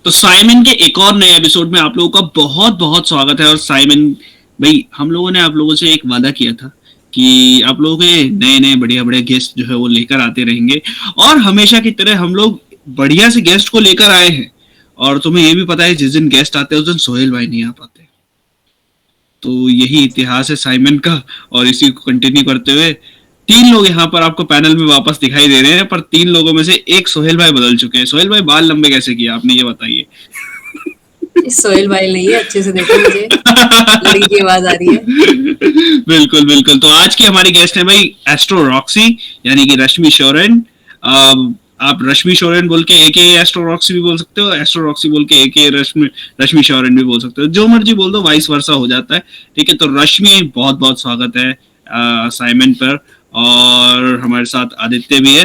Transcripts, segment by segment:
तो साइमन के एक और नए एपिसोड में आप लोगों का बहुत बहुत स्वागत है। और साइमन भाई, हम लोगों ने आप लोगों से एक वादा किया था कि आप लोगों के नए नए बढ़िया बढ़िया गेस्ट जो है वो लेकर आते रहेंगे, और हमेशा की तरह हम लोग बढ़िया से गेस्ट को लेकर आए हैं। और तुम्हें ये भी पता है, जिस दिन गेस्ट आते हैं उस दिन सोहेल भाई नहीं आ पाते। तो यही इतिहास है साइमन का। और इसी को कंटिन्यू करते हुए तीन लोग यहाँ पर आपको पैनल में वापस दिखाई दे रहे हैं, पर तीन लोगों में से एक सोहेल भाई बदल चुके हैं। सोहेल भाई, बाल लंबे कैसे किए आपने, ये बताइए। इस सोहेल भाई नहीं है, अच्छे से देखो मुझे लड़की की आवाज आ रही है। बिल्कुल बिल्कुल। तो आज की हमारी गेस्ट है भाई एस्ट्रो रॉक्सी, यानी कि रश्मि शोरेन। आप रश्मि शोरेन बोल के एके एस्ट्रो रॉक्सी भी बोल सकते हो, एस्ट्रो रॉक्सी बोल के एके रश्मि रश्मि शोरेन भी बोल सकते हो, जो मर्जी बोल दो, वाइस वर्सा हो जाता है। ठीक है, तो रश्मि, बहुत बहुत स्वागत है साइमन पर। और हमारे साथ आदित्य भी है।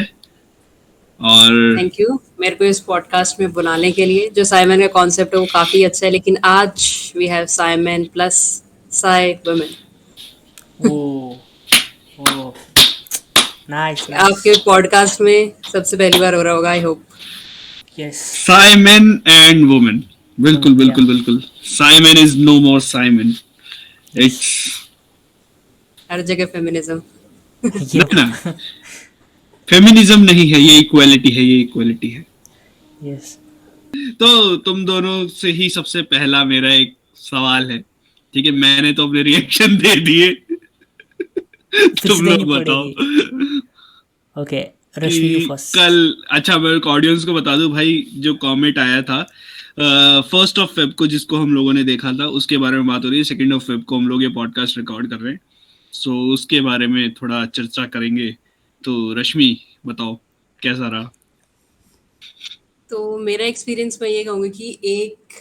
और थैंक यू मेरे को इस पॉडकास्ट में बुलाने के लिए। जो साइमन का कॉन्सेप्ट है वो काफी अच्छा है, लेकिन आज we have Simon plus sci women. Oh, oh, nice, आपके nice. पॉडकास्ट में सबसे पहली बार हो रहा होगा, I hope. Yes. Simon and women, बिल्कुल Yeah. बिल्कुल बिल्कुल। Simon is no more Simon, it's हर जगह फेमिनिज्म। ना Yeah. ना, फेमिनिज्म नहीं है ये, इक्वालिटी है, ये इक्वालिटी है। Yes. तो तुम दोनों से ही सबसे पहला मेरा एक सवाल है। ठीक है, मैंने तो अपने रिएक्शन दे दिए, फिर से तुम देनी लोग बताओ पड़ेगी. Okay, Rashmi, you कि first. कल, अच्छा मैं ऑडियंस को बता दूं भाई, जो कमेंट आया था 1 फेब को, जिसको हम लोगों ने देखा था, उसके बारे में बात हो रही है। 2 फेब को हम लोग ये पॉडकास्ट रिकॉर्ड कर रहे हैं, सो उसके बारे में थोड़ा चर्चा करेंगे। तो रश्मि बताओ, कैसा रहा? तो मेरा एक्सपीरियंस मैं ये कहूँगी कि एक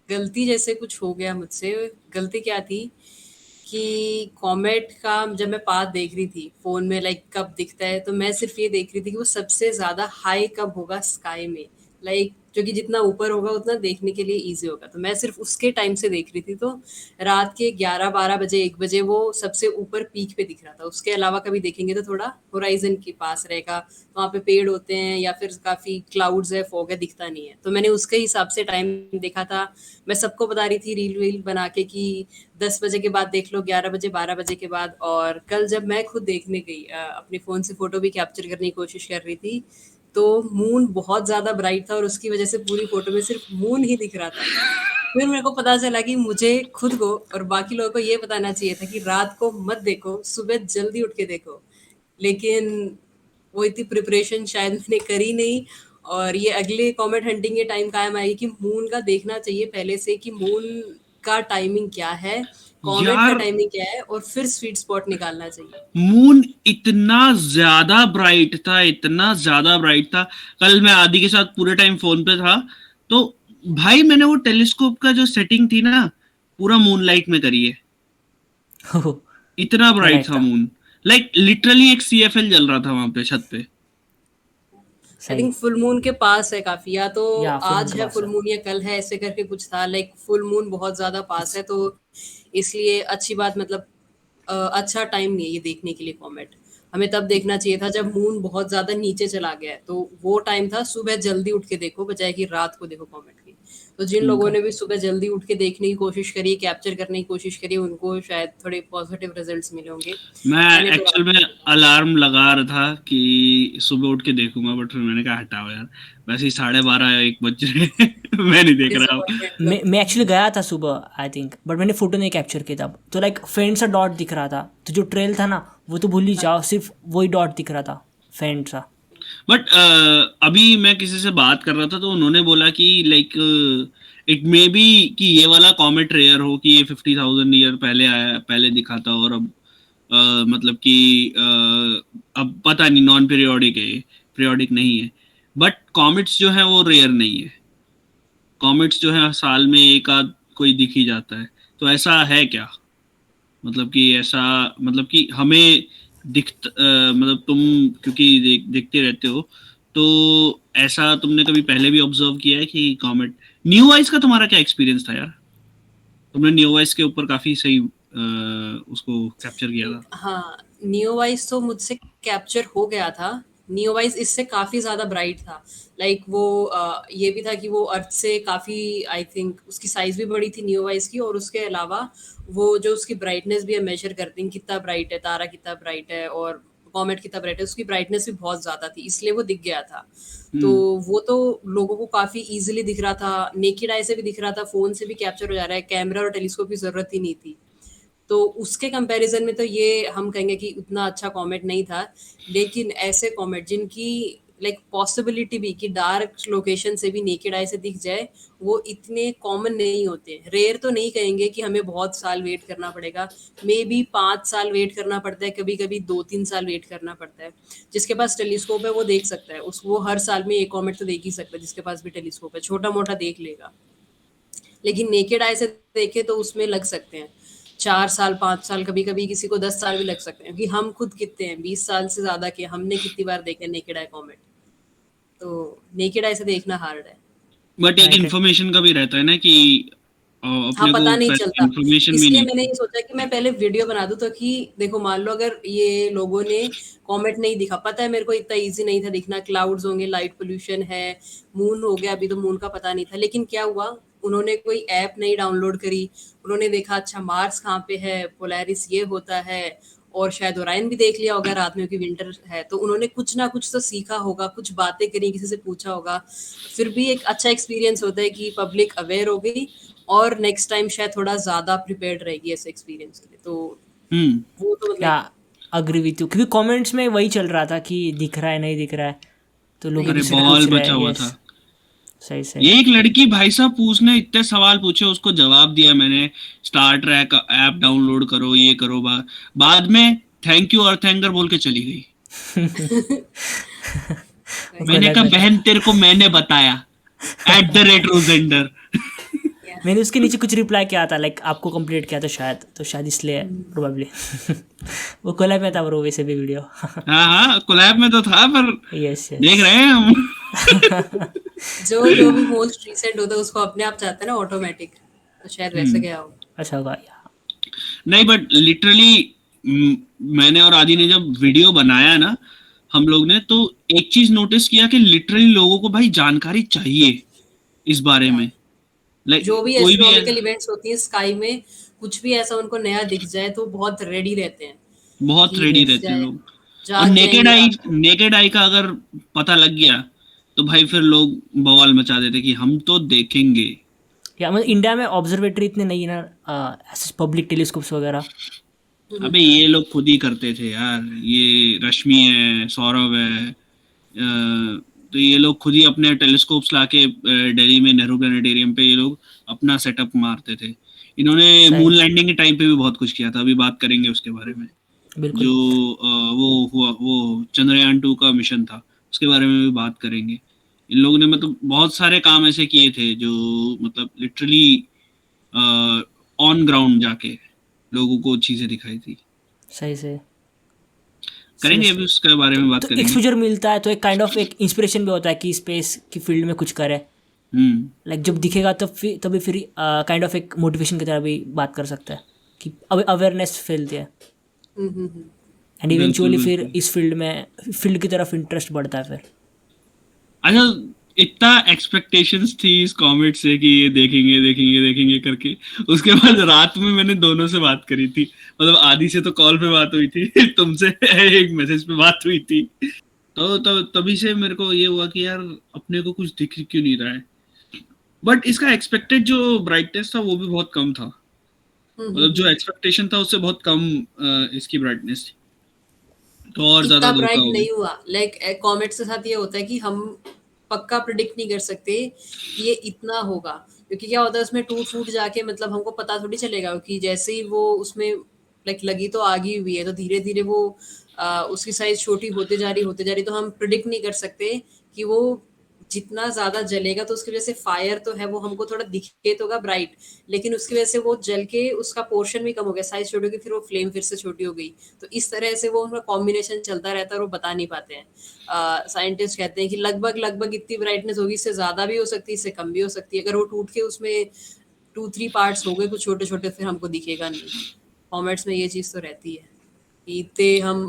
गलती जैसे कुछ हो गया मुझसे। गलती क्या थी कि कॉमेट का जब मैं पाथ देख रही थी फोन में, लाइक कब दिखता है, तो मैं सिर्फ ये देख रही थी कि वो सबसे ज्यादा हाई कब होगा स्काई में, लाइक जो कि जितना ऊपर होगा उतना देखने के लिए इजी होगा। तो मैं सिर्फ उसके टाइम से देख रही थी। तो रात के 11-12 बजे 1 बजे वो सबसे ऊपर पीक पे दिख रहा था। उसके अलावा कभी देखेंगे तो थोड़ा होराइजन के पास रहेगा, वहाँ पे पेड़ होते हैं या फिर काफी क्लाउड्स है, फॉग है, दिखता नहीं है। तो मैंने उसके हिसाब से टाइम देखा था। मैं सबको बता रही थी रील वील बना के कि 10 बजे के बाद देख लो, 11 बजे, 12 बजे के बाद। और कल जब मैं खुद देखने गई, अपने फोन से फोटो भी कैप्चर करने की कोशिश कर रही थी, तो मून बहुत ज्यादा ब्राइट था और उसकी वजह से पूरी फोटो में सिर्फ मून ही दिख रहा था। फिर मेरे को पता चला कि मुझे खुद को और बाकी लोगों को ये बताना चाहिए था कि रात को मत देखो, सुबह जल्दी उठ के देखो। लेकिन वो इतनी प्रिपरेशन शायद मैंने करी नहीं। और ये अगले कॉमेट हंटिंग के टाइम कायम आएगी कि मून का देखना चाहिए पहले से कि मून का टाइमिंग क्या है, कॉमेट का यार, टाइमिंग क्या है, और फिर स्वीट स्पॉट निकालना चाहिए। मून इतना ज्यादा ब्राइट था, इतना ज्यादा ब्राइट था। कल मैं आदि के साथ पूरे टाइम फोन पे था, तो भाई मैंने वो टेलीस्कोप का जो सेटिंग थी ना, पूरा मूनलाइट में करी है। Oh, इतना इतना ब्राइट राइट था था. मून, लाइक लिटरली एक सीएफएल जल रहा था वहां पे छत पे। आई सही. थिंक फुल मून के पास है काफी, या तो Yeah, full moon आज के है पास फुल है. मून या कल है, ऐसे करके कुछ था। लाइक फुल मून बहुत ज्यादा पास It's है, तो इसलिए अच्छी बात, मतलब अच्छा टाइम नहीं है ये देखने के लिए कॉमेट। हमें तब देखना चाहिए था जब मून बहुत ज्यादा नीचे चला गया है। तो वो टाइम था सुबह जल्दी उठ के देखो, बजाय कि रात को देखो कॉमेट की। तो जिन लोगों okay. ने भी सुबह जल्दी उठ के देखने की कोशिश करी, कैप्चर करने की कोशिश करी, उनको शायद थोड़े पॉजिटिव रिजल्ट्स मिले होंगे। मैं मैंने तो रात एक्चुअल को में देखा। अलार्म लगा रहा था कि सुबह उठ के देखूंगा, बट फिर मैंने कहा हटाओ यार, वैसे ही 12:30 1 बज रहे हैं। मैं नहीं देख रहा अब। डिसअपॉइंटमेंट मैं लगती है। एक्चुअली गया था सुबह आई थिंक, बट मैंने फोटो नहीं कैप्चर किया था. तो लाइक फेंट सा डॉट दिख रहा था. तो जो ट्रेल था ना, वो तो भूल ही जाओ, सिर्फ वही डॉट दिख रहा था, फेंट सा. बट अभी मैं किसी से बात कर रहा था, तो उन्होंने बोला कि लाइक इट मे बी कि ये वाला कॉमेट रेयर हो, कि ये 50,000 ईयर पहले आया, पहले दिखा था, और अब मतलब कि अब पता नहीं, नॉन पीरियोडिक है, पीरियोडिक नहीं है। बट कॉमेट्स जो है वो रेयर नहीं है। कॉमेट्स जो है साल में एक आध कोई दिख ही जाता है। तो ऐसा है क्या? मतलब कि ऐसा, मतलब कि हमें मतलब तुम क्योंकि देखते रहते हो, तो ऐसा तुमने कभी पहले भी ऑब्जर्व किया है कि कॉमेट, न्यू आइज का तुम्हारा क्या एक्सपीरियंस था यार? तुमने न्यू आइज के ऊपर काफी सही उसको कैप्चर किया था। हाँ, नियो वाइज तो मुझसे कैप्चर हो गया था। नियोवाइज इससे काफी ज्यादा ब्राइट था। लाइक वो ये भी था कि वो अर्थ से काफी, आई थिंक उसकी साइज भी बड़ी थी नियोवाइज की, और उसके अलावा वो जो उसकी ब्राइटनेस भी हम मेजर करते हैं कितना ब्राइट है तारा, कितना ब्राइट है, और कॉमेट कितना ब्राइट है, उसकी ब्राइटनेस भी बहुत ज्यादा थी, इसलिए वो दिख गया था। तो वो तो लोगों को काफी इजीली दिख रहा था, नेकेड आई से भी दिख रहा था, फोन से भी कैप्चर हो जा रहा है, कैमरा और टेलीस्कोप की जरूरत ही नहीं थी। तो उसके कंपैरिजन में तो ये हम कहेंगे कि उतना अच्छा कॉमेट नहीं था। लेकिन ऐसे कॉमेट जिनकी लाइक पॉसिबिलिटी भी कि डार्क लोकेशन से भी नेकेड आई से दिख जाए, वो इतने कॉमन नहीं होते। रेयर तो नहीं कहेंगे कि हमें बहुत साल वेट करना पड़ेगा, मे बी 5 साल वेट करना पड़ता है, कभी कभी 2-3 साल वेट करना पड़ता है। जिसके पास टेलीस्कोप है वो देख सकता है, उस वो हर साल में एक कॉमेट तो देख ही सकता है, जिसके पास भी टेलीस्कोप है छोटा मोटा देख लेगा। लेकिन नेकेड आई से देखे तो उसमें लग सकते हैं 4 साल, 5 साल, कभी कभी किसी को 10 साल भी लग सकते हैं, क्योंकि हम खुद कितने हैं 20 साल से ज्यादा के, हमने कितनी बार देखे नेकेड आई कॉमेट। तो नेकेड आई से देखना हार्ड है। बट एक राइट। इन्फॉर्मेशन का भी रहता है ना कि हाँ, अपने को पता नहीं चलता। इन्फॉर्मेशन भी इसलिए नहीं मैंने ये सोचा कि मैं पहले वीडियो बना दूं, तो कि देखो मान लो अगर ये लोगों ने कॉमेट नहीं दिखा, पता है मेरे को इतना इजी नहीं था दिखना, क्लाउड्स होंगे, लाइट पोल्यूशन है, मून हो गया, अभी तो मून का पता नहीं था। लेकिन क्या हुआ, उन्होंने कोई ऐप नहीं डाउनलोड करी, उन्होंने देखा अच्छा मार्स कहाँ पे है, पोलैरिस ये होता है, और शायद ओरायन भी देख लिया होगा रात में, क्योंकि विंटर है। तो उन्होंने कुछ ना कुछ तो सीखा होगा, कुछ बातें करी, किसी से पूछा होगा। फिर भी एक अच्छा एक्सपीरियंस होता है कि पब्लिक अवेयर हो गई, और नेक्स्ट टाइम शायद थोड़ा ज्यादा प्रिपेयर्ड रहेगी ऐसे एक्सपीरियंस के लिए। तो हम्म वो तो या लाइक अग्री विथ यू, क्योंकि कमेंट्स में वही चल रहा था कि दिख रहा है नहीं दिख रहा है, तो लोग नहीं एक अरे दूसरे दिख से रहा। बॉल पूछ रहे बचा हैं। हुआ यस, था। सही सही। ये एक लड़की भाई साहब पूछने इतने सवाल पूछे, उसको जवाब दिया मैंने, स्टार ट्रैक ऐप डाउनलोड करो, ये करो, बाद में थैंक यू और थैंकर बोल के चली गई। वो मैंने गलत कहा बता। बहन तेरे को मैंने बताया, @rosenדר। मैंने उसके नीचे कुछ रिप्लाई किया था, लाइक आपको कंप्लीट किया था शायद, तो शायद इसलिए प्रोबेबली वो कोलैब में था ब्रो वैसे भी वीडियो। हाँ हाँ, कोलैब में तो था, पर यस देख यस। रहे हैं हम। जो जो भी मोस्ट रिसेंट होता है उसको अपने आप चाहता है ना ऑटोमेटिक, तो शायद वैसे गया हो। अच्छा होगा। नहीं बट लिटरली मैंने और आदि ने जब वीडियो बनाया ना, हम लोग ने तो एक चीज नोटिस किया कि लिटरली लोगों को भाई जानकारी चाहिए इस बारे में। लाइक जो भी कोई भी एस्ट्रोनॉमिकल इवेंट्स होती हैं स्काई में, कुछ भी ऐसा उनको नया दिख जाए तो बहुत रेडी रहते हैं बहुत कि रेडी दिख रहते हैं जाए, लोग। और जाग जाएंगे रात को। नेकेड आई का अगर पता लग गया तो भाई फिर लोग बवाल मचा देते कि हम तो देखेंगे। या मतलब इंडिया में ऑब्जर्वेटरी इतने नहीं है ना, ऐसे पब्लिक टेलीस्कोप्स वगैरह। अबे ये लोग खुद ही करते थे यार, ये रश्मि है, सौरभ है, तो ये लोग खुद ही अपने टेलीस्कोप्स लाके दिल्ली में नेहरू प्लेनेटेरियम पे ये लोग अपना सेटअप मारते थे। इन्होंने सही। मून लैंडिंग के टाइम पे भी बहुत कुछ किया था, अभी बात करेंगे उसके बारे में। बिल्कुल। जो वो हुआ, वो चंद्रयान 2 का मिशन था, उसके बारे में भी बात करेंगे। इन लोगों ने मतलब बहुत सारे काम ऐसे किए थे जो मतलब लिटरली ऑन ग्राउंड जाके लोगों को चीजें दिखाई थी। सही सही। करेंगे अभी सीरियसली। उसके बारे में बात तो करेंगे। एक्सपोजर मिलता है तो एक काइंड ऑफ एक इंस्पिरेशन भी होता है कि स्पेस की फील्ड में कुछ करे। हम्म लाइक जब दिखेगा तब फिर तभी फिर काइंड ऑफ एक मोटिवेशन की तरह भी बात कर सकता है कि अब अवेयरनेस फैलती है, हम्म। एंड बिल्कुल इवेंचुअली फिर बिल्कुल। इस फील्ड की तरफ इंटरेस्ट बढ़ता है फिर। अच्छा, इतना एक्सपेक्टेशंस थी इस कॉमेट से कि ये देखेंगे देखेंगे देखेंगे करके, उसके बाद रात में मैंने दोनों से बात करी थी, मतलब आदि से तो कॉल पे बात हुई थी, तुमसे एक मैसेज पे बात हुई थी। तो तभी से मेरे को ये हुआ कि यार अपने को कुछ दिख क्यों नहीं रहा है। बट इसका एक्सपेक्टेड जो ब्राइटनेस था वो भी बहुत कम था, मतलब जो एक्सपेक्टेशन था उससे बहुत कम इसकी ब्राइटनेस थी, तो और ज्यादा इतना धोखा ब्राइट हो गया। नहीं हुआ। लाइक कॉमेट्स के साथ ये होता है कि हम पक्का प्रिडिक्ट नहीं कर सकते कि ये इतना होगा, क्योंकि क्या होता है उसमें टूट फूट जाके, मतलब हमको पता थोड़ी चलेगा कि जैसे ही वो उसमें लाइक लगी तो आगी हुई है, तो धीरे धीरे वो उसकी साइज छोटी होते जा रही, तो हम प्रिडिक्ट नहीं कर सकते कि वो जितना ज्यादा जलेगा, तो उसकी वजह से फायर तो है, वो हमको थोड़ा दिखे तो होगा ब्राइट, लेकिन उसकी वजह से वो जल के उसका पोर्शन भी कम हो गया, साइज छोटी हो गई, फिर वो फ्लेम फिर से छोटी हो गई। तो इस तरह से वो उनका कॉम्बिनेशन चलता रहता है और वो बता नहीं पाते हैं। साइंटिस्ट कहते हैं कि लगभग लगभग इतनी ब्राइटनेस होगी, इससे ज्यादा भी हो सकती है, इससे कम भी हो सकती है। अगर वो टूट के उसमें 2-3 पार्ट्स हो गए कुछ छोटे छोटे, फिर हमको दिखेगा नहीं। कॉमेट्स में ये चीज तो रहती है कि इतने हम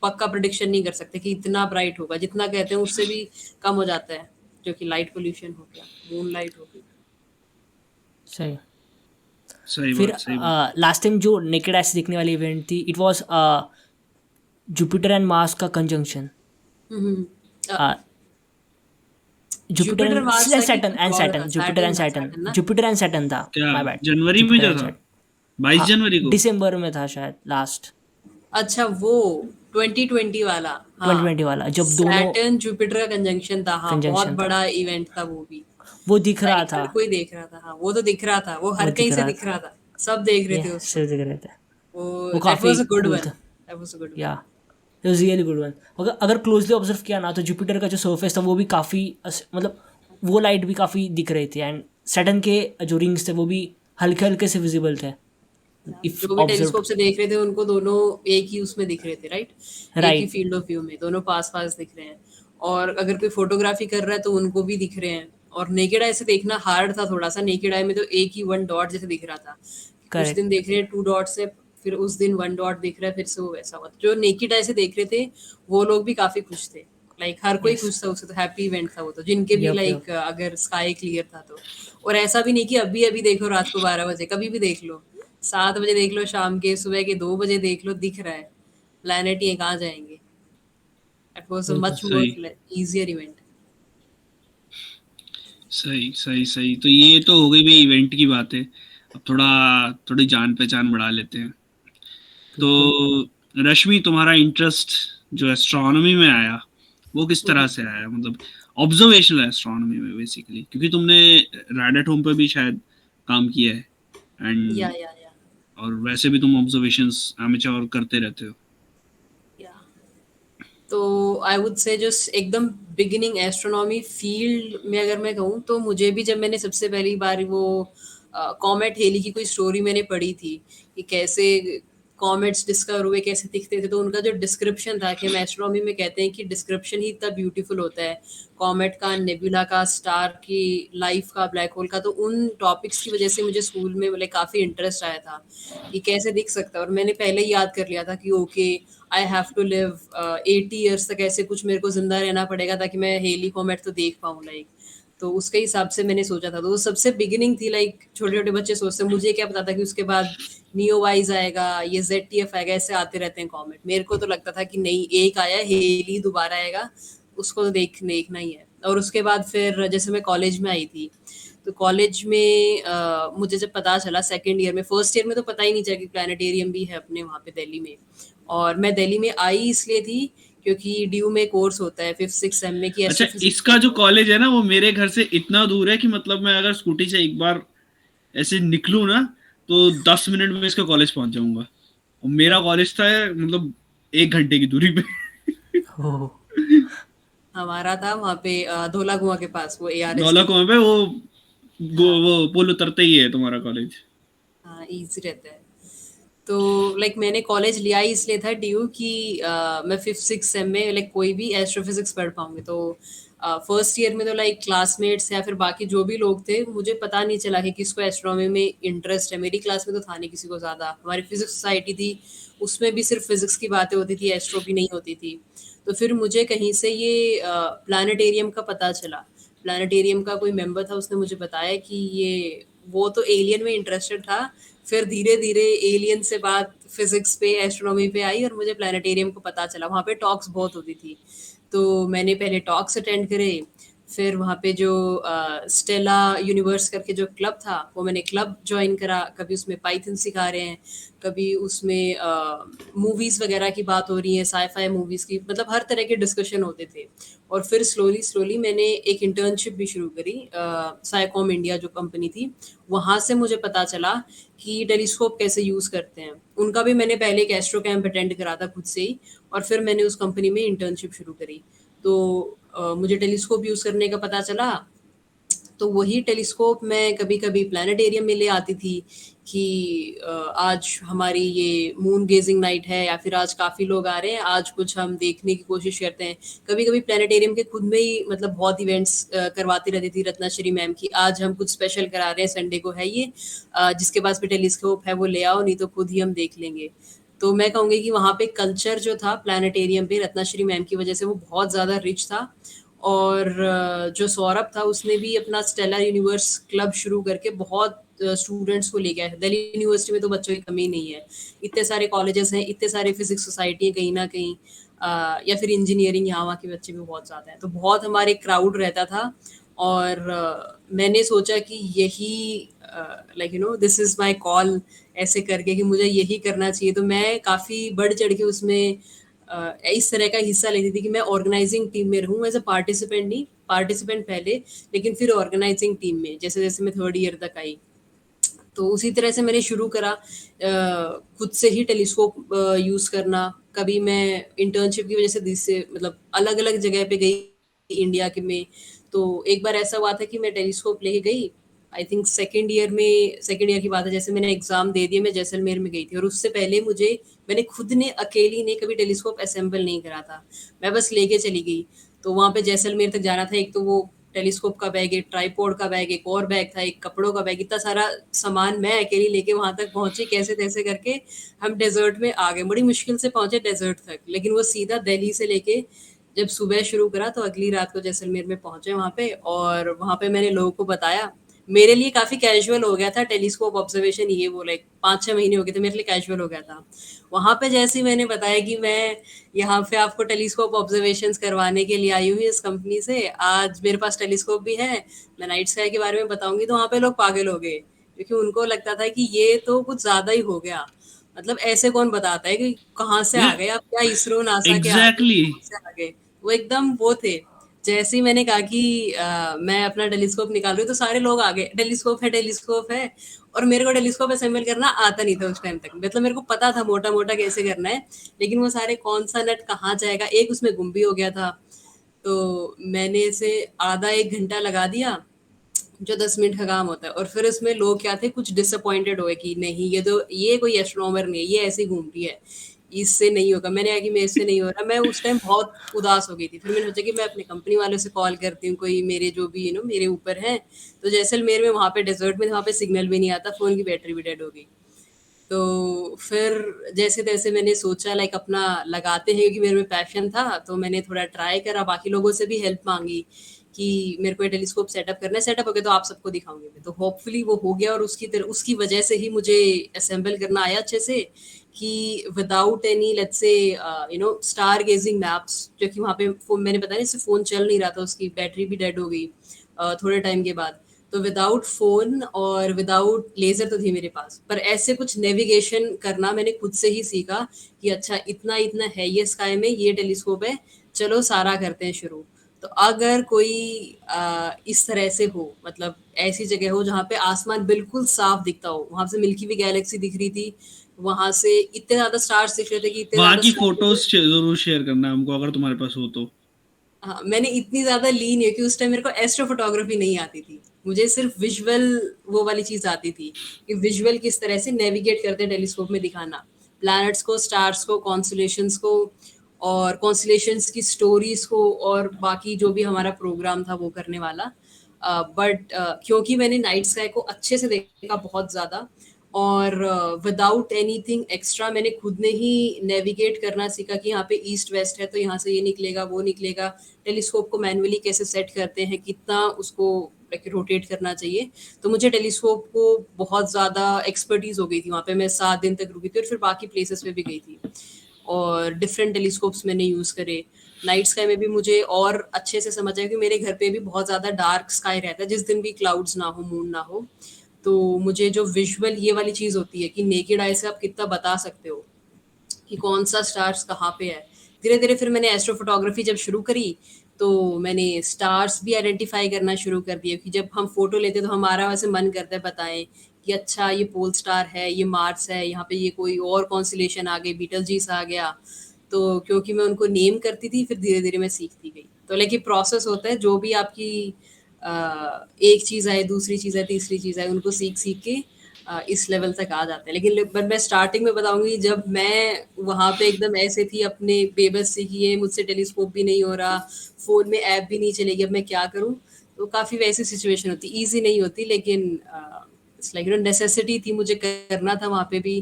पक्का प्रेडिक्शन नहीं कर सकते कि इतना ब्राइट होगा, जितना कहते हैं उससे भी कम हो जाता है, जो कि लाइट पोल्यूशन हो गया, मून लाइट हो गई। सही। सही फिर बात, सही बात। लास्ट टाइम जो नेकेड आइज देखने वाली इवेंट थी, it was Jupiter and Mars का conjunction, hmm. Uh, Jupiter Jupiter and Mars था कि सैटर्न कुछ एंड और था, Saturn, Jupiter and Saturn Saturn, ना? जुपिटर एंड सैटर्न था, क्या माय बैड, जनवरी में जुपिटर जो एंड था? सैटर्न। 22 जनवरी को? दिसंबर में था शायद लास्ट, अच्छा वो 2020 वाला, हाँ। 2020 वाला, जब दोनों सैटर्न जुपिटर का कंजंक्शन था, हाँ, बहुत कंजंक्शन था, बड़ा इवेंट था वो भी। वो दिख रहा लाइक था, हर कोई देख रहा था, हाँ, वो तो दिख रहा था, वो वो हर दिख कहीं से रहा दिख था, रहा था, सब देख रहे ये थे उसको। सिर्फ दिख रहे थे, वो वो दैट काफ़ी was a good cool one, था। That was a good one. Yeah it was really good one. अगर अगर क्लोजली ऑब्जर्व किया ना, तो जुपिटर का जो सरफेस था वो भी काफ़ी मतलब वो लाइट भी काफ़ी दिख रही थी, एंड सैटर्न के जो रिंग्स थे वो भी हल्के हल्के से विजिबल थे, इफ जो भी ऑब्जर्व। टेलीस्कोप से देख रहे थे उनको दोनों एक ही उसमें दिख रहे थे, राइट? एक ही राइट। फील्ड ऑफ व्यू में दोनों पास पास दिख रहे हैं। और अगर कोई फोटोग्राफी कर रहा है तो उनको भी दिख रहे हैं। और नेकेड आई से देखना हार्ड था थोड़ा सा, नेकेड आई में तो एक ही वन डॉट जैसे दिख रहा था। कुछ दिन करेक्ट। देख रहे हैं टू डॉट से, फिर उस दिन वन डॉट दिख रहा है, फिर से वो वैसा हुआ। जो नेकेड आई से देख रहे थे वो लोग भी काफी खुश थे, लाइक हर कोई यस। खुश था उससे, तो हैप्पी इवेंट था वो, तो जिनके भी यप यप। लाइक अगर स्काई क्लियर था तो। और ऐसा भी नहीं कि अभी अभी देखो रात को 12 बजे, कभी भी देख लो, 7 बजे देख लो, शाम के सुबह के 2 बजे देख लो, दिख रहा है प्लैनेट, ये कहाँ जाएंगे। इट वाज अ बिल्कुल। मच सही मोर इजियर इवेंट। सही सही सही। तो ये तो हो गई भाई इवेंट की बात है। अब थोड़ा थोड़ी जान पहचान बढ़ा लेते हैं। तो बिल्कुल। रश्मि, तुम्हारा इंटरेस्ट जो एस्ट्रोनॉमी में आया वो किस तरह से आया? मतलब ऑब्जर्वेशनल एस्ट्रोनॉमी में बेसिकली, क्योंकि तुमने रैड एट होम पे भी शायद काम किया है, एंड या और वैसे भी तुम ऑब्जर्वेशंस एमेच्योर करते रहते हो। या तो आई वुड से जस्ट एकदम बिगिनिंग एस्ट्रोनॉमी फील्ड में अगर मैं कहूँ, तो मुझे भी जब मैंने सबसे पहली बार वो कॉमेट हेली की कोई स्टोरी मैंने पढ़ी थी कि कैसे कॉमेट्स डिस्कवर हुए, कैसे दिखते थे, तो उनका जो डिस्क्रिप्शन था, कि हम एस्ट्रोनॉमी में कहते हैं कि डिस्क्रिप्शन ही इतना ब्यूटीफुल होता है कॉमेट का, नेबुला का, स्टार की लाइफ का, ब्लैक होल का। तो उन टॉपिक्स की वजह से मुझे स्कूल में मतलब काफ़ी इंटरेस्ट आया था कि कैसे दिख सकता है। और मैंने पहले ही याद कर लिया था कि okay, I have to live 80 years तक ऐसे कुछ मेरे को जिंदा रहना पड़ेगा ताकि मैं हेली कॉमेट तो देख पाऊँ, लाइक। तो उसके हिसाब से मैंने सोचा था, तो वो सबसे बिगिनिंग थी, लाइक छोटे छोटे बच्चे सोचते हैं, मुझे क्या पता था कि उसके बाद नियोवाइज आएगा, ये ZTF आएगा, ऐसे आते रहते हैं कॉमेट। मेरे को तो लगता था कि नहीं, एक आया हेली, दोबारा आएगा, उसको तो देखना ही है। और उसके बाद फिर जैसे मैं कॉलेज में आई थी, तो कॉलेज में मुझे जब पता चला सेकंड ईयर में, फर्स्ट ईयर में तो पता ही नहीं चला कि प्लानिटेरियम भी है अपने वहाँ पे दिल्ली में। और मैं दिल्ली में आई इसलिए थी क्योंकि ड्यू में कोर्स होता है 5th 6th सेम में कि अच्छा, एस्ट्रोफिजिक्स। इसका जो कॉलेज है ना वो मेरे घर से इतना दूर है कि मतलब मैं अगर स्कूटी से एक बार ऐसे निकलूं ना तो 10 मिनट में इसका कॉलेज पहुंच जाऊंगा। और मेरा कॉलेज था मतलब 1 घंटे की दूरी पे। ओह। हमारा था वहाँ पे धोला कुआं के पास, वो ARS धौला की। कुआं पे वो हाँ वो पुल उतरते ही है तुम्हारा कॉलेज। हाँ, ईजी रहता है। तो लाइक मैंने कॉलेज लिया ही इसलिए था ड्यू कि मैं 5th 6th सेम में लाइक कोई भी एस्ट्रोफिजिक्स पढ़ पाऊंगी। तो फर्स्ट ईयर में तो लाइक क्लासमेट्स या फिर बाकी जो भी लोग थे, मुझे पता नहीं चला कि किसको एस्ट्रोनॉमी में इंटरेस्ट है। मेरी क्लास में तो था नहीं किसी को ज़्यादा। हमारी फिजिक्स सोसाइटी थी, उसमें भी सिर्फ फिजिक्स की बातें होती थी, एस्ट्रो की नहीं होती थी। तो फिर मुझे कहीं से ये प्लानिटेरियम का पता चला। प्लानिटेरियम का कोई मेंबर था, उसने मुझे बताया कि ये, वो तो एलियन में इंटरेस्टेड था, फिर धीरे धीरे एलियन से बात फिजिक्स पे, एस्ट्रोनॉमी पे आई, और मुझे प्लानिटेरियम को पता चला। वहाँ पे टॉक्स बहुत होती थी, तो मैंने पहले टॉक्स अटेंड करे। फिर वहाँ पे जो स्टेला यूनिवर्स करके जो क्लब था, वो मैंने क्लब ज्वाइन करा। कभी उसमें पाइथन सिखा रहे हैं, कभी उसमें मूवीज़ वगैरह की बात हो रही है, साईफाई मूवीज़ की, मतलब हर तरह के डिस्कशन होते थे। और फिर स्लोली स्लोली मैंने एक इंटर्नशिप भी शुरू करी, साइकॉम इंडिया जो कंपनी थी, वहाँ से मुझे पता चला कि टेलीस्कोप कैसे यूज़ करते हैं। उनका भी मैंने पहले एक एस्ट्रो कैंप अटेंड करा था खुद से ही, और फिर मैंने उस कंपनी में इंटर्नशिप शुरू करी। तो मुझे टेलीस्कोप यूज़ करने का पता चला, तो वही टेलीस्कोप मैं कभी-कभी प्लैनेटेरियम में ले आती थी कि आज हमारी ये मून गेजिंग नाइट है, या फिर आज काफ़ी लोग आ रहे हैं, आज कुछ हम देखने की कोशिश करते हैं। कभी-कभी प्लैनेटेरियम के खुद में ही मतलब बहुत इवेंट्स करवाती रहती थी रत्नाश्री मैम की, आज हम कुछ स्पेशल करा रहे हैं, संडे को है ये, जिसके पास भी टेलीस्कोप है वो ले आओ, नहीं तो खुद ही हम देख लेंगे। तो मैं कहूँगी कि वहाँ पे कल्चर जो था प्लानिटेरियम पे रत्नाश्री मैम की वजह से वो बहुत ज़्यादा रिच था। और जो सौरभ था उसने भी अपना स्टेलर यूनिवर्स क्लब शुरू करके बहुत स्टूडेंट्स को ले गया है। दिल्ली यूनिवर्सिटी में तो बच्चों की कमी नहीं है, इतने सारे कॉलेजेस हैं, इतने सारे फिजिक्स सोसाइटी है कहीं ना कहीं, या फिर इंजीनियरिंग, यहाँ वहाँ के बच्चे भी बहुत ज़्यादा हैं, तो बहुत हमारे क्राउड रहता था। और मैंने सोचा कि यही like this is my call, ऐसे करके कि मुझे यही करना चाहिए। तो मैं काफ़ी बढ़ चढ़ के उसमें इस तरह का हिस्सा लेती थी कि मैं ऑर्गेनाइजिंग टीम में रहूँ, एज अ पार्टिसिपेंट नहीं, पार्टिसिपेंट पहले, लेकिन फिर ऑर्गेनाइजिंग टीम में जैसे जैसे मैं 3rd ईयर तक आई। तो उसी तरह से मैंने शुरू करा खुद से ही टेलीस्कोप यूज़ करना। कभी मैं इंटर्नशिप की वजह से मतलब अलग अलग जगह पे गई इंडिया के में। तो एक बार ऐसा हुआ था कि मैं टेलीस्कोप लेके गई, आई थिंक सेकेंड ईयर की बात है, जैसे मैंने एग्जाम दे दिया, मैं जैसलमेर में गई थी। और उससे पहले मैंने खुद ने अकेली ने कभी टेलीस्कोप असेंबल नहीं करा था, मैं बस लेके चली गई। तो वहाँ पे जैसलमेर तक जाना था, एक तो वो टेलीस्कोप का बैग, एक ट्राईपोड का बैग, एक और बैग था, एक कपड़ों का बैग, इतना सारा सामान मैं अकेली लेके वहां तक पहुंची। कैसे तैसे करके हम डेजर्ट में आ गए, बड़ी मुश्किल से पहुंचे डेजर्ट तक, लेकिन वो सीधा दिल्ली से लेके जब सुबह शुरू करा तो अगली रात को जैसलमेर में पहुंचे वहां पे। और वहां पे मैंने लोगों को बताया, मेरे लिए काफी कैजुअल हो गया था टेलीस्कोप ऑब्जर्वेशन, ये वो लाइक 5-6 महीने हो गए थे, मेरे लिए कैजुअल हो गया था। वहां पे जैसे ही मैंने बताया कि मैं यहाँ पे आपको टेलीस्कोप ऑब्जर्वेशंस करवाने के लिए आई हुई इस कंपनी से, आज मेरे पास टेलीस्कोप भी है, मैं नाइट स्काई के बारे में बताऊंगी, तो वहां पे लोग पागल हो गए, क्योंकि उनको लगता था कि ये तो कुछ ज्यादा ही हो गया। मतलब ऐसे कौन बताता है कि कहाँ से आ यार गए आप, क्या इसरो नासा के आदमी एग्जैक्टली कहाँ से आ गए। वो एकदम वो थे। जैसे ही मैंने कहा कि मैं अपना टेलीस्कोप निकाल रही हूँ, तो सारे लोग आ गए, टेलीस्कोप है, टेलीस्कोप है। और मेरे को टेलीस्कोप असेंबल करना आता नहीं था उस टाइम तक, मतलब मेरे को पता था मोटा मोटा कैसे करना है, लेकिन वो सारे कौन सा नट कहाँ जाएगा, एक उसमें गुम भी हो गया था। तो मैंने इसे आधा 1 घंटा लगा दिया, जो 10 मिनट का काम होता है। और फिर इसमें लोग क्या थे, कुछ डिसअपॉइंटेड हुए कि नहीं, ये कोई एस्ट्रोनॉमर नहीं है, ये ऐसे ही घूम रही है, इससे नहीं होगा। मैंने कहा कि मेरे से नहीं हो रहा। मैं उस टाइम बहुत उदास हो गई थी। फिर मैंने सोचा कि मैं अपने कंपनी वालों से कॉल करती हूँ, कोई मेरे जो भी मेरे ऊपर है। तो जैसलमेर में वहाँ पे डेजर्ट में, वहाँ पे सिग्नल भी नहीं आता, फ़ोन की बैटरी भी डेड हो गई। तो फिर जैसे-तैसे मैंने सोचा लाइक अपना लगाते हैं, क्योंकि मेरे में पैशन था, तो मैंने थोड़ा ट्राई करा, बाकी लोगों से भी हेल्प माँगी कि मेरे को ये टेलीस्कोप सेटअप करना है, सेटअप हो गया तो आप सबको दिखाऊँगी मैं। तो होपफुली वो हो गया, और उसकी वजह से ही मुझे असेंबल करना आया अच्छे से, कि विदाउट एनी लेट्स से स्टार गेजिंग मैप्स, जो कि वहाँ पे मैंने बताया इससे फ़ोन चल नहीं रहा था, उसकी बैटरी भी डेड हो गई थोड़े टाइम के बाद। तो विदाउट फ़ोन और विदाउट लेज़र तो थी मेरे पास, पर ऐसे कुछ नेविगेशन करना मैंने खुद से ही सीखा कि अच्छा इतना इतना है ये स्काई में, ये टेलीस्कोप है, चलो सारा करते हैं शुरू। तो अगर कोई इस तरह से हो, मतलब ऐसी जगह हो जहाँ पे आसमान बिल्कुल साफ दिखता हो, वहां से मिल्की वे गैलेक्सी दिख रही थी, वहां से इतने ज्यादा स्टार्स दिख रहे थे कि इतने वहां ज्यादा की स्टार। फोटोज जरूर शेयर करना हमको, अगर तुम्हारे पास हो तो। हाँ, मैंने इतनी ज़्यादा ली नहीं है कि उस टाइम मेरे को एस्ट्रो फोटोग्राफी नहीं आती थी। मुझे सिर्फ विजुअल वो वाली चीज़ आती थी कि विजुअल किस तरह से नेविगेट करते हैं टेलीस्कोप में दिखाना। प्लैनेट्स को, स्टार्स को, कॉन्स्टलेशंस को, और कॉन्स्टलेशंस की स्टोरीज़ को, और बाकी जो भी हमारा प्रोग्राम था वो करने वाला। बट क्योंकि मैंने नाइट स्काई को अच्छे से देखा बहुत ज़्यादा, और विदाउट एनीथिंग एक्स्ट्रा मैंने खुद ने ही नेविगेट करना सीखा कि यहाँ पे ईस्ट वेस्ट है तो यहाँ से ये निकलेगा, वो निकलेगा। टेलीस्कोप को मैनुअली कैसे सेट करते हैं, कितना उसको रोटेट करना चाहिए। तो मुझे टेलीस्कोप को बहुत ज़्यादा एक्सपर्टीज हो गई थी। वहाँ पे मैं 7 दिन तक रुकी थी, और फिर बाकी प्लेसेस पे भी गई थी, और डिफरेंट टेलीस्कोप्स मैंने यूज़ करे। नाइट स्काई में भी मुझे और अच्छे से समझ आया कि मेरे घर पे भी बहुत ज़्यादा डार्क स्काई रहता है, जिस दिन भी क्लाउड्स ना हो, मून ना हो। तो मुझे जो विजुअल ये वाली चीज़ होती है कि नेकेड आई से आप कितना बता सकते हो कि कौन सा स्टार्स कहाँ पे है। धीरे धीरे फिर मैंने एस्ट्रो फोटोग्राफी जब शुरू करी, तो मैंने स्टार्स भी आइडेंटिफाई करना शुरू कर दिया कि जब हम फोटो लेते तो हमारा वैसे मन करता है बताएं कि अच्छा ये पोल स्टार है, ये मार्स है, यहाँ पे ये कोई और कॉन्स्टलेशन आ गई, बीटलजीस आ गया। तो क्योंकि मैं उनको नेम करती थी, फिर धीरे धीरे मैं सीखती गई। तो लेकिन प्रोसेस होता है, जो भी आपकी एक चीज़ आए, दूसरी चीज़ आए, तीसरी चीज़ आए, उनको सीख सीख के इस लेवल तक आ जाते हैं। लेकिन पर मैं स्टार्टिंग में बताऊंगी, जब मैं वहाँ पे एकदम ऐसे थी अपने बेबस से कि ये मुझसे टेलीस्कोप भी नहीं हो रहा, फ़ोन में ऐप भी नहीं चलेगी, अब मैं क्या करूँ। तो काफ़ी वैसी सिचुएशन होती, ईजी नहीं होती, लेकिन इट्स लाइक नेसेसिटी थी, मुझे करना था वहाँ पे भी,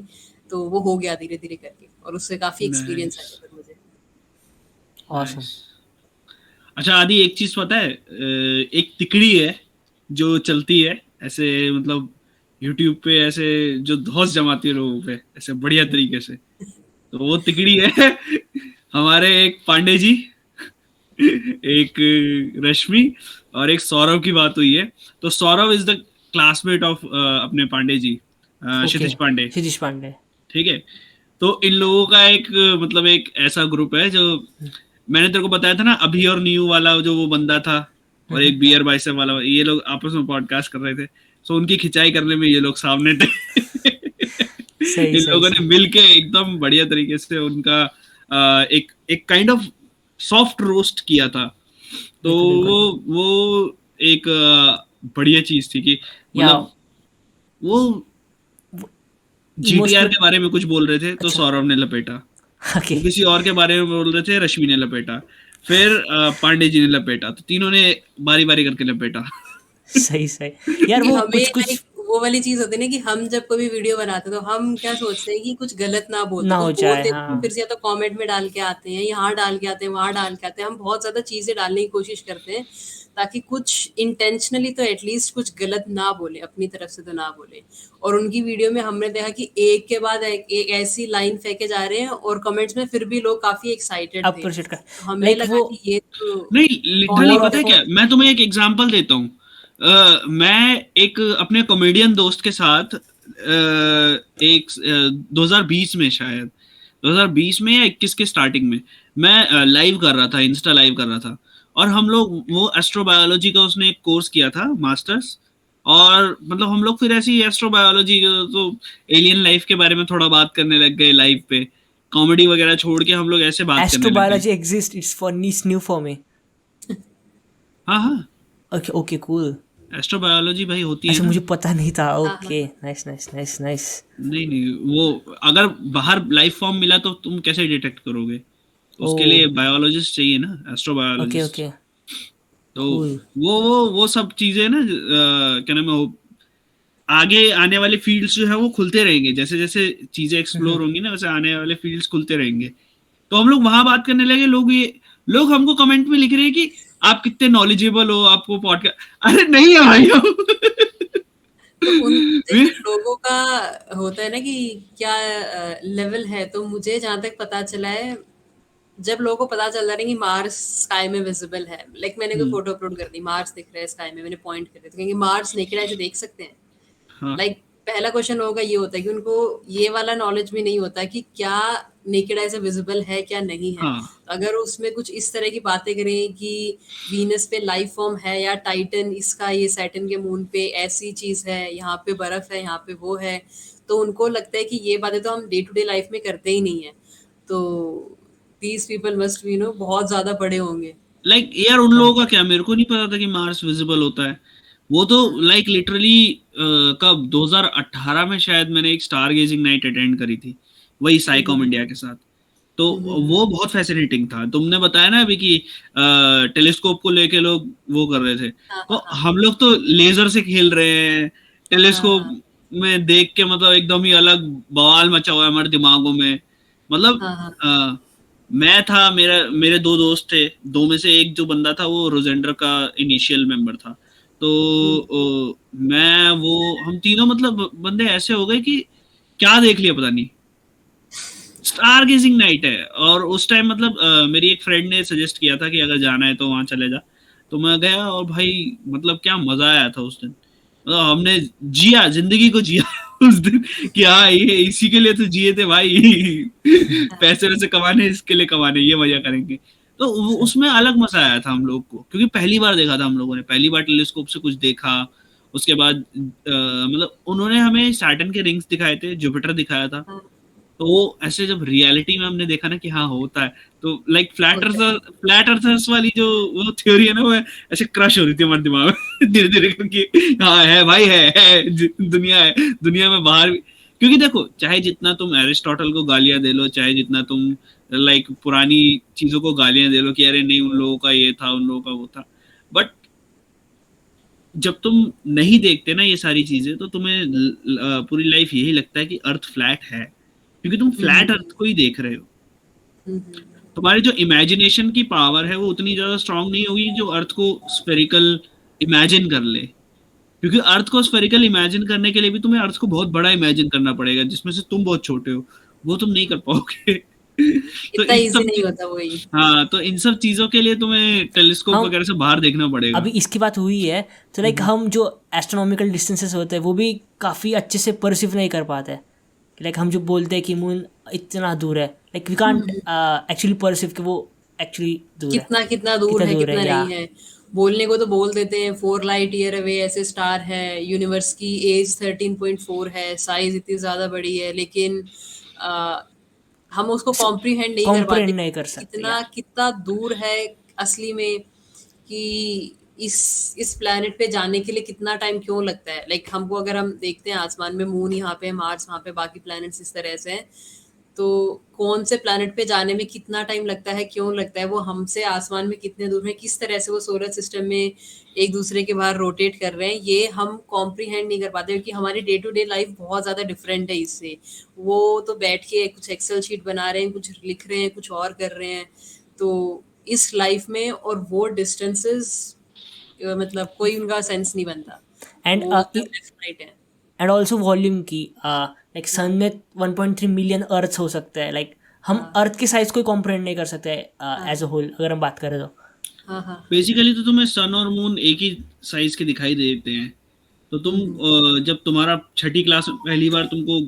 तो वो हो गया धीरे धीरे करके। और उससे काफ़ी एक्सपीरियंस आया नाइस फिर मुझे। ऑसम। नाइस। अच्छा आदि, एक चीज पता है, एक तिकड़ी है जो चलती है ऐसे, मतलब यूट्यूब पे ऐसे, जो धौंस जमाती है लोगों पे ऐसे बढ़िया तरीके से, तो वो तिकड़ी है हमारे एक पांडे जी, एक रश्मि और एक सौरव की बात हुई है। तो Saurav is the classmate of अपने पांडे जी, ओके, क्षितिज पांडे। शिरीष पांडे। ठीक है। तो इन लोगों का एक मतलब एक ऐसा ग्रुप है जो, मैंने तेरे को बताया था ना अभी और न्यू वाला, जो वो बंदा था, और एक बियर बाइसेप वाला, ये लोग आपस में पॉडकास्ट कर रहे थे। सो उनकी खिंचाई करने में ये लोग सामने थे। सही इन सही लोगों ने सही। मिल के एकदम बढ़िया तरीके से उनका एक एक काइंड ऑफ सॉफ्ट रोस्ट किया था। तो बिल्कुल बिल्कुल। वो एक बढ़िया चीज थी कि या मतलब वो जीटीआर इमोशनल। के बारे में कुछ बोल रहे थे तो अच्छा। सौरभ ने लपेटा, ओके। वो किसी और के बारे में बोल रहे थे, रश्मि ने लपेटा, फिर पांडे जी ने लपेटा, तो तीनों ने बारी बारी करके लपेटा। सही सही। यार कि वो हमें कुछ लाइक कुछ वो वाली चीज होती है ना कि हम जब कोई वीडियो बनाते हैं तो हम क्या सोचते हैं कि कुछ गलत ना बोल ना दो, तो हो जाए, बोलते हैं तो हाँ। फिर से या तो कमेंट में डाल के आते हैं, यहाँ डाल के आते हैं, वहां डाल के आते हैं, हम बहुत ज्यादा चीजें डालने की कोशिश करते हैं ताकि कुछ इंटेंशनली तो एटलीस्ट कुछ गलत ना बोले, अपनी तरफ से तो ना बोले। और उनकी वीडियो में हमने देखा कि एक के बाद एक ऐसी लाइन फेंके जा रहे हैं और कमेंट्स में फिर भी लोग काफी एक्साइटेड थे, अप्रिशिएट कर, तो हमें लाइक लगा वो कि ये तो नहीं, लिटरली कॉलिंग मोर पता है ऑफ। क्या, मैं तुम्हें एक एग्जांपल देता हूँ। मैं एक अपने कॉमेडियन दोस्त के साथ एक 2020 में, शायद 2020 में या 21 के स्टार्टिंग में, मैं लाइव कर रहा था, इंस्टा लाइव कर रहा था, और हम लोग वो एस्ट्रोबायोलॉजी का उसने एक कोर्स किया था, मास्टर्स। और मतलब हम लोग फिर ऐसी एस्ट्रोबायोलॉजी, तो एलियन लाइफ के बारे में थोड़ा बात करने लग गए लाइव पे, कॉमेडी वगैरह छोड़ के हम लोग ऐसे बात करने लग गए। Astrobiology exist, it's for nice new for me. हाँ हाँ, ओके ओके कूल। एस्ट्रोबायोलॉजी भाई होती है अच्छा, ना। मुझे पता नहीं था। हाँ हाँ okay, nice nice nice nice. नहीं नहीं, वो अगर बाहर लाइफ फॉर्म मिला तो तुम कैसे डिटेक्ट करोगे, तो ओ, उसके लिए बायोलॉजिस्ट चाहिए ना, ओके एस्ट्रोबायोलॉजिस्ट। ओके, तो कूल। वो सब चीजें ना, क्या नाम है वो, आगे आने वाले फील्ड्स जो है वो खुलते रहेंगे, जैसे जैसे चीजें एक्सप्लोर होंगी ना, वैसे आने वाले फील्ड्स खुलते रहेंगे। तो हम लोग वहां बात करने लगे, लोग हमको कमेंट में लिख रहे हैं कि आप कितने नॉलेजेबल हो, आपको पॉडकास्ट, अरे नहीं है भाई हम। तो उन देखिए लोगों का होता है ना कि क्या लेवल है, तो मुझे जहां तक पता चला है, जब लोगों को पता चल रहा है कि मार्स स्काई में विजिबल है, लाइक मैंने कोई फोटो अपलोड कर दी, मार्स दिख रहा है स्काई में, मैंने पॉइंट कर दिया, तो क्योंकि मार्स नेकेड आई से देख सकते हैं। हाँ लाइक पहला क्वेश्चन होगा ये होता है कि उनको ये वाला नॉलेज भी नहीं होता कि क्या नेकेड आई से विजिबल है क्या नहीं है। हाँ तो अगर उसमें कुछ इस तरह की बातें करें कि वीनस पे लाइफ फॉर्म है, या टाइटन इसका, ये सैटर्न के मून पे ऐसी चीज है, यहाँ पे बर्फ है, यहाँ पे वो है, तो उनको लगता है कि ये बातें तो हम डे टू डे लाइफ में करते ही नहीं है। तो these people must be no बहुत ज्यादा बड़े होंगे। लाइक यार, उन लोगों का करेक्ट। क्या, मेरे को नहीं पता था कि मार्स विजिबल होता है। वो तो लाइक लिटरली कब 2018 में शायद मैंने एक स्टार गेजिंग नाइट अटेंड करी थी, वही साइकॉम इंडिया के साथ। तो वो बहुत फैसिनेटिंग था। तुमने बताया ना अभी कि टेलीस्कोप को लेके लोग वो कर रहे थे, हाँ तो हाँ हाँ हम लोग तो लेजर से खेल रहे हैं टेलीस्कोप हाँ में देख के, मतलब एकदम ही अलग बवाल मचा हुआ है हमारे दिमागों में। मतलब हाँ हाँ मैं था, मेरे दो दोस्त थे, दो में से एक जो बंदा था वो रोजेंडर का इनिशियल मेंबर था। तो मैं वो हम तीनों मतलब बंदे ऐसे हो गए कि क्या देख लिया पता नहीं, स्टार गेजिंग नाइट है। और उस टाइम मतलब मेरी एक फ्रेंड ने सजेस्ट किया था कि अगर जाना है तो वहां चले जा। तो मैं गया और भाई मतलब क्या मजा आया था उस दिन, मतलब हमने जिया, जिंदगी को जिया उस दिन, कि हाँ ये इसी के लिए तो जिए थे भाई। पैसे वैसे कमाने, इसके लिए कमाने, ये मजा करेंगे। तो उसमें अलग मजा आया था हम लोग को, क्योंकि पहली बार देखा था हम लोगों ने, पहली बार टेलीस्कोप से कुछ देखा। उसके बाद मतलब उन्होंने हमें सैटर्न के रिंग्स दिखाए थे, जुपिटर दिखाया था। हाँ, तो वो ऐसे जब रियलिटी में हमने देखा ना कि हाँ होता है, तो लाइक होता है। फ्लैट अर्थर्स वाली जो वो थ्योरी है ना, वो ऐसे क्रश हो रही थी हमारे दिमाग में धीरे धीरे करके। हाँ है भाई, है दुनिया है, दुनिया में बाहर भी। क्योंकि देखो, चाहे जितना तुम एरिस्टोटल को गालियां दे लो, चाहे जितना तुम लाइक पुरानी चीजों को गालियां दे लो कि अरे नहीं उन लोगों का ये था, उन लोगों का वो था, बट जब तुम नहीं देखते ना ये सारी चीजें, तो तुम्हें पूरी लाइफ यही लगता है कि अर्थ फ्लैट है। क्योंकि तुम फ्लैट अर्थ को ही देख रहे हो। हम्म, तुम्हारी जो इमेजिनेशन की पावर है वो उतनी ज्यादा स्ट्रांग नहीं होगी जो अर्थ को स्फेरिकल इमेजिन कर ले, क्योंकि अर्थ को स्फेरिकल इमेजिन करने के लिए भी तुम्हें अर्थ को बहुत बड़ा इमेजिन करना पड़ेगा जिसमें से तुम बहुत छोटे हो, वो तुम नहीं कर पाओगे। तो इतना इन इजी सब नहीं होता वही। हाँ, तो इन सब चीजों के लिए तुम्हें टेलीस्कोप हम वगैरह से बाहर देखना पड़ेगा। अभी इसकी बात हुई है तो लाइक हम जो एस्ट्रोनॉमिकल डिस्टेंसेस होते हैं वो भी काफ़ी अच्छे से परसीव नहीं कर पाते। लाइक हम जो बोलते हैं कि मून इतना दूर है, like we can't actually perceive कि वो एक्चुअली दूर है, कितना कितना दूर कितना है दूर है कितना या नहीं है। बोलने को तो बोल देते हैं 4 लाइट ईयर अवे ऐसे स्टार है, यूनिवर्स की एज 13.4 है, साइज इतनी ज्यादा बड़ी है, लेकिन आ, हम उसको कॉम्प्रीहेंड नहीं कर पाते कॉम्प्रेंड नहीं कर सकते कितना या कितना दूर है असली में, कि इस प्लेनेट पे जाने के लिए कितना टाइम क्यों लगता है। लाइक हमको अगर हम देखते हैं आसमान में मून यहाँ पे, मार्स वहाँ पे, बाकी प्लैनेट्स इस तरह से हैं, तो कौन से प्लैनेट पे जाने में कितना टाइम लगता है, क्यों लगता है, वो हमसे आसमान में कितने दूर है, किस तरह से वो सोलर सिस्टम में एक दूसरे के बाहर रोटेट कर रहे हैं, ये हम कॉम्प्रीहेंड नहीं कर पाते क्योंकि हमारी डे टू डे लाइफ बहुत ज़्यादा डिफरेंट है इससे। वो तो बैठ के कुछ एक्सेल शीट बना रहे हैं, कुछ लिख रहे हैं, कुछ और कर रहे हैं। तो इस लाइफ में और वो डिस्टेंसेस मतलब कोई उनका सेंस नहीं बनता, एंड वो सब लेफ्ट राइट है। एंड ऑल्सो वॉल्यूम की लाइक सन में 1.3 मिलियन अर्थ हो सकते हैं। लाइक हम अर्थ के साइज को कॉम्प्रेंड नहीं कर सकते एज अ होल अगर हम बात करें तो। हाँ हाँ बेसिकली तो तुम्हें सन और मून एक ही साइज के दिखाई देते हैं। तो तुम जब तुम्हारा छठी क्लास में पहली बार तुमको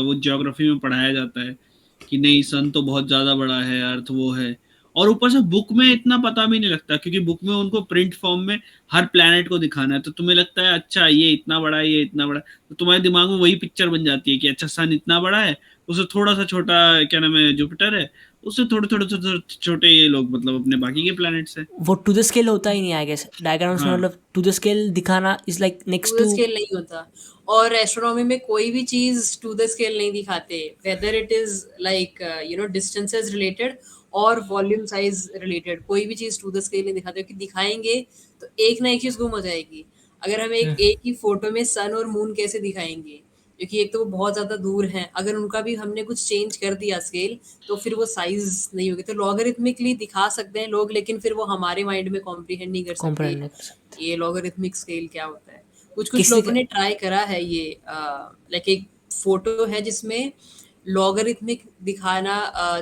वो ज्योग्राफी में पढ़ाया जाता है कि नहीं सन तो बहुत ज्यादा बड़ा है, अर्थ वो है, और ऊपर से बुक में इतना पता भी नहीं लगता क्योंकि बुक में उनको प्रिंट फॉर्म में हर प्लेनेट को दिखाना है, तो तुम्हें लगता है अच्छा ये इतना बड़ा है, ये इतना बड़ा है, तो तुम्हारे दिमाग में वही पिक्चर बन जाती है कि अच्छा सन इतना बड़ा है, उससे थोड़ा सा छोटा क्या नाम है जुपिटर है, उससे थोड़े थोड़े छोटे छोटे ये लोग मतलब अपने बाकी के प्लैनेट्स हैं। वो टू द स्केल होता ही नहीं आई गेस डायग्राम्स में, हाँ मतलब टू द स्केल दिखाना is like next to the two. Scale नहीं होता, और एस्ट्रोनॉमी में कोई भी चीज टू द स्केल नहीं दिखाते, whether it is like distances related और वॉल्यूम साइज रिलेटेड, कोई भी चीज टू द स्केल नहीं दिखाते क्योंकि दिखाएंगे तो एक ना एक चीज गुम हो जाएगी। अगर हम एक ही फोटो में सन और मून कैसे दिखाएंगे, क्योंकि एक तो वो बहुत ज्यादा दूर हैं, अगर उनका भी हमने कुछ चेंज कर दिया स्केल तो फिर वो साइज नहीं होगी। तो लॉगरिथमिकली दिखा सकते हैं लोग, लेकिन फिर वो हमारे माइंड में कॉम्प्रीहेंड नहीं कर सकते कॉम्प्रेंड नहीं कर सकते। ये लॉगरिथमिक स्केल क्या होता है। कुछ कुछ किसी लोगों ने ट्राई करा है ये, लाइक एक फोटो है जिसमें लॉगरिथमिक दिखाना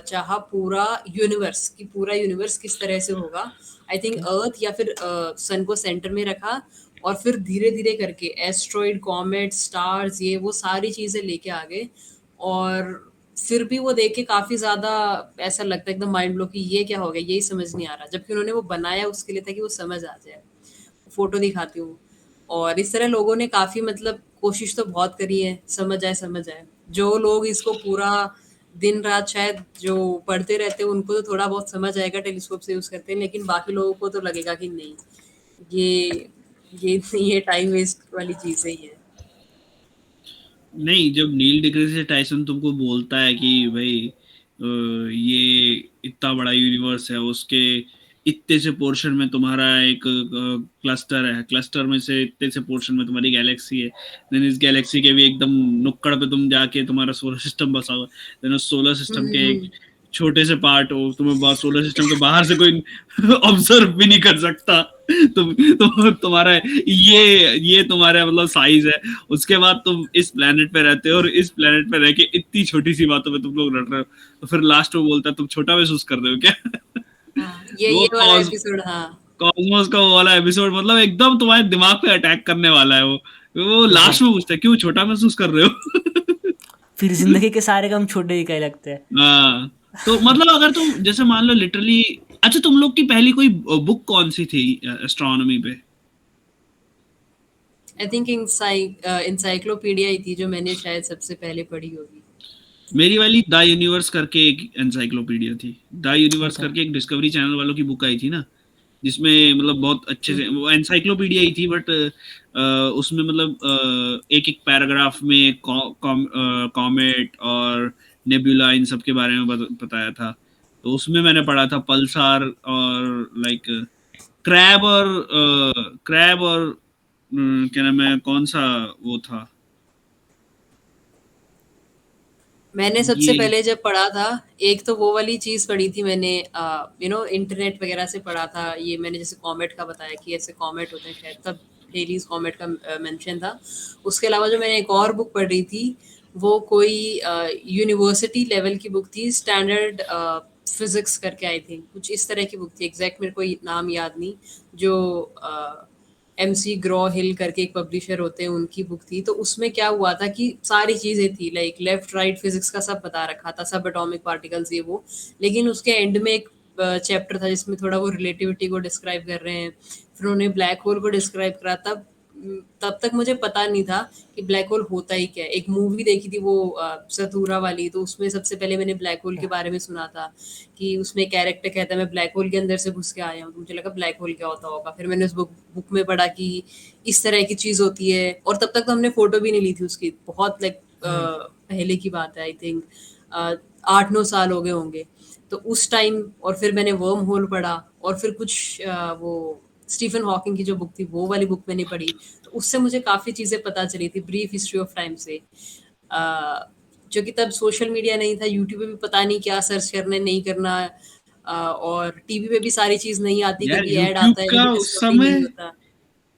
चाहा पूरा यूनिवर्स की, पूरा यूनिवर्स किस तरह से होगा। आई थिंक अर्थ या फिर सन को सेंटर में रखा और फिर धीरे धीरे करके एस्ट्रॉइड, कॉमेट, स्टार्स, ये वो सारी चीजें लेके आ गए, और फिर भी वो देख के काफी ज्यादा ऐसा लगता है एकदम माइंड ब्लो कि ये क्या हो गया, यही समझ नहीं आ रहा, जबकि उन्होंने वो बनाया उसके लिए था कि वो समझ आ जाए। फोटो दिखाती हूँ, और इस तरह लोगों ने काफी मतलब कोशिश तो बहुत करी है, समझ आए समझ आए। जो लोग इसको पूरा दिन रात शायद जो पढ़ते रहते हैं उनको तो थोड़ा बहुत समझ आएगा, टेलीस्कोप से यूज करते हैं, लेकिन बाकी लोगों को तो लगेगा कि नहीं, ये ये नहीं है, टाइम वेस्ट वाली चीजें ही है। नहीं, जब नील डिग्रीजे टाइसन तुमको बोलता है कि भाई ये इतना बड़ा यूनिवर्स है, उसके इतने से पोर्शन में तुम्हारा एक क्लस्टर है, क्लस्टर में से इतने से पोर्शन में तुम्हारी गैलेक्सी है, देन इस गैलेक्सी के भी एकदम नुक्कड़ पे तुम जाके तुम्हारा सोलर सिस्टम बसा हुआ, देन उस सोलर सिस्टम के एक छोटे से पार्ट हो, तुम्हें सोलर सिस्टम के बाहर से कोई ऑब्जर्व भी नहीं कर सकता, तुम्हारा ये तुम्हारा मतलब साइज है। उसके बाद तुम इस प्लेनेट पे रहते हो और इस प्लेनेट पे रह के इतनी छोटी सी बातों पे तुम लोग लड़ रहे हो, तो फिर लास्ट में बोलता है तुम छोटा महसूस कर रहे हो क्या? हाँ, ये वो ये वाला एपिसोड, हाँ कॉस्मोस का वो वाला एपिसोड मतलब एकदम तुम्हारे दिमाग पे अटैक करने वाला है। वो लास्ट में पूछता है क्यों छोटा महसूस कर रहे हो? फिर जिंदगी के सारे काम छोटे ही कहे लगते हैं। हाँ, तो मतलब अगर तुम जैसे मान लो लिटरली, अच्छा तुम लोग की पहली कोई बुक कौन सी थी एस्ट्रोनॉमी पे? आई थिंक इंसाइक्लोपीडिया ही थी जो मैंने शायद सबसे पहले पढ़ी होगी। मेरी वाली द यूनिवर्स करके एक एनसाइक्लोपीडिया थी। द यूनिवर्स अच्छा। करके एक डिस्कवरी चैनल वालों की बुक आई थी ना, जिसमें मतलब बहुत अच्छे से वो एनसाइक्लोपीडिया ही थी, बट उसमें मतलब एक एक पैराग्राफ में कॉमेट और नेबुला इन सब के बारे में बताया था। तो उसमें मैंने पढ़ा था पल्सार और लाइक क्रैब और क्या नाम है, कौन सा वो था, मैंने सबसे ये पहले जब पढ़ा था, एक तो वो वाली चीज़ पढ़ी थी मैंने, इंटरनेट वगैरह से पढ़ा था। ये मैंने जैसे कॉमेट का बताया कि ऐसे कॉमेट होते हैं, शायद तब हेलीज कॉमेट का मेंशन था। उसके अलावा जो मैंने एक और बुक पढ़ रही थी, वो कोई यूनिवर्सिटी लेवल की बुक थी, स्टैंडर्ड फिजिक्स करके, आई थिंक कुछ इस तरह की बुक थी। एग्जैक्ट मेरे को नाम याद नहीं। जो MC ग्रो हिल करके एक पब्लिशर होते हैं, उनकी बुक थी। तो उसमें क्या हुआ था कि सारी चीज़ें थी, लाइक लेफ्ट राइट फिजिक्स का सब बता रखा था, सब एटॉमिक पार्टिकल्स ये वो। लेकिन उसके एंड में एक चैप्टर था जिसमें थोड़ा वो रिलेटिविटी को डिस्क्राइब कर रहे हैं। फिर उन्होंने ब्लैक होल को डिस्क्राइब करा। तब तक मुझे पता नहीं था कि ब्लैक होल होता ही क्या है। एक मूवी देखी थी वो सतूरा वाली, तो उसमें सबसे पहले मैंने ब्लैक होल के बारे में सुना था कि उसमें कैरेक्टर कहता है मैं ब्लैक होल के अंदर से घुस के आया हूँ। तो मुझे लगा ब्लैक होल क्या होता होगा। फिर मैंने उस बुक में पढ़ा कि इस तरह की चीज़ होती है। और तब तक तो हमने फोटो भी नहीं ली थी उसकी, बहुत लाइक पहले की बात है, आई थिंक 8-9 साल हो गए होंगे। तो उस टाइम, और फिर मैंने वर्म होल पढ़ा, और फिर कुछ वो स्टीफन हॉकिंग की जो बुक थी वो वाली बुक मैंने पढ़ी। तो उससे मुझे काफ़ी चीज़ें पता चली थी, ब्रीफ हिस्ट्री ऑफ टाइम से। जो कि तब सोशल मीडिया नहीं था, यूट्यूब पे भी पता नहीं क्या सर्च करना है, नहीं करना। और टीवी पे भी सारी चीज़ नहीं आती, यार कभी ऐड यूट्यूब आता है का लेकिन डिस्कवरी नहीं होता।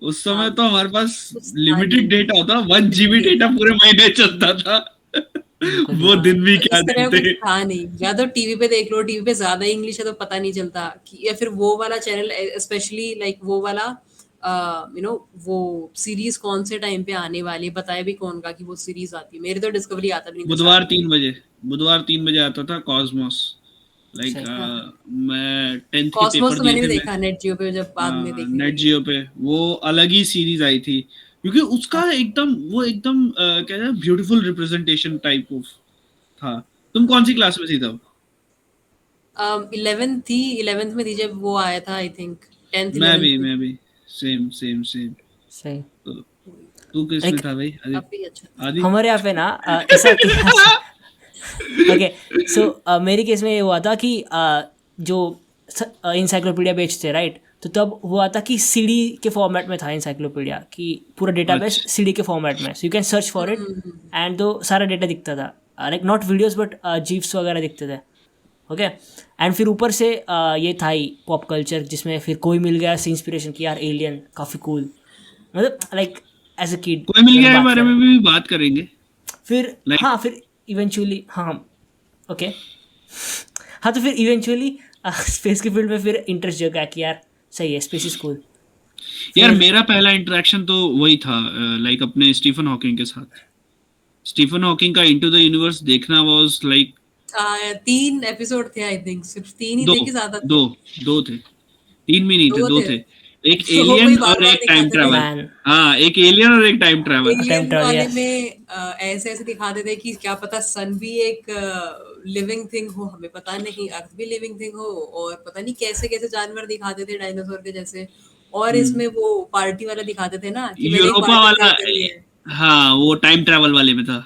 उस हाँ, समय तो हमारे पास कुछ था लिमिटेड नहीं, डेटा होता, 1 GB लिमिटेड। डेटा पूरे महीने चलता था। बिल्कुल वो बिल्कुल। हाँ, दिन भी तो क्या इस तरह दिन कुछ थे। था नहीं। या तो टीवी पे देख लो, टीवी पे ज्यादा इंग्लिश है तो पता नहीं चलता कि, या फिर वो वाला चैनल, स्पेशली लाइक वो वाला वो सीरीज कौन से टाइम पे आने वाली है, बताया भी कौन का कि वो सीरीज आती है। मेरे तो डिस्कवरी आता भी नहीं था बुधवार स्टार्टिंग में। 3 बजे, बुधवार 3 बजे आता था कॉस्मोस। लाइक सही। हाँ, मैं 10th के कॉस्मोस पेपर तो दिए मैंने भी थे मैं। देखा नेट जियो पे, जब बाद में देखने नेट लगे जियो थे। पे वो अलग ही सीरीज आई थी, क्योंकि उसका एकदम वो एकदम क्या है, ब्यूटीफुल रिप्रेजेंटेशन टाइप ऑफ था। तुम कौन सी क्लास में थी तब? 11th थी, 11th में थी जब वो आया था, आई थिंक 10th मैं 11th भी में। मैं भी सेम सेम सेम। सही। तो तू किस में लाइक था भाई, आदि? काफी अच्छा था। आदि? हमारे यहाँ पे ना ऐसा क्या ओके। सो मेरे केस में ये हुआ था कि जो इंसाइक्लोपीडिया बेचते राइट, तो तब हुआ था कि सीडी के फॉर्मेट में था इंसाइक्लोपीडिया, कि पूरा डेटाबेस अच्छा। सीडी के फॉर्मेट में, so you can search for it and तो सारा डेटा दिखता था, लाइक नॉट वीडियोस बट जीफ्स वगैरह दिखते थे। ओके। एंड फिर ऊपर से ये था ही पॉप कल्चर, जिसमें फिर कोई मिल गया से इंस्पिरेशन की यार एलियन काफ़ी कूल, मतलब लाइक एज अ किड कोई मिल अगर गया के बात बारे करें। में भी बात करेंगे। फिर लाइक हाँ, फिर इवेंचुअली हाँ, ओके। हाँ, तो फिर इवेंचुअली स्पेस की फील्ड में फिर इंटरेस्ट जगा कि यार सही है, स्पेस इज कूल। यार फिर मेरा पहला इंटरेक्शन तो वही था, लाइक अपने स्टीफन हॉकिंग के साथ। स्टीफन हॉकिंग का इनटू द यूनिवर्स देखना वाज लाइक 3 एपिसोड थे, आई थिंक सिर्फ 3 ही दो थे कि ज्यादा दो थे? दो थे, 3 भी नहीं थे, 2 दो थे। थे। एक वो वही एलियन और बार-बार एक टाइम दिखाते थे। ट्रैवल। मैन हाँ, एक एलियन और एक time travel. Time alien travel, वाले यस। में ऐसे-ऐसे दिखाते थे कि क्या पता सन भी एक लिविंग थिंग हो, हमें पता नहीं, अर्थ भी लिविंग थिंग हो, और पता नहीं कैसे-कैसे जानवर दिखाते थे डायनासोर के जैसे। और इसमें वो पार्टी वाला दिखाते थे ना कि मैंने एक यूरोपा पार्टी वाला ज्वाइन करी है। हाँ, वो टाइम ट्रैवल वाले में था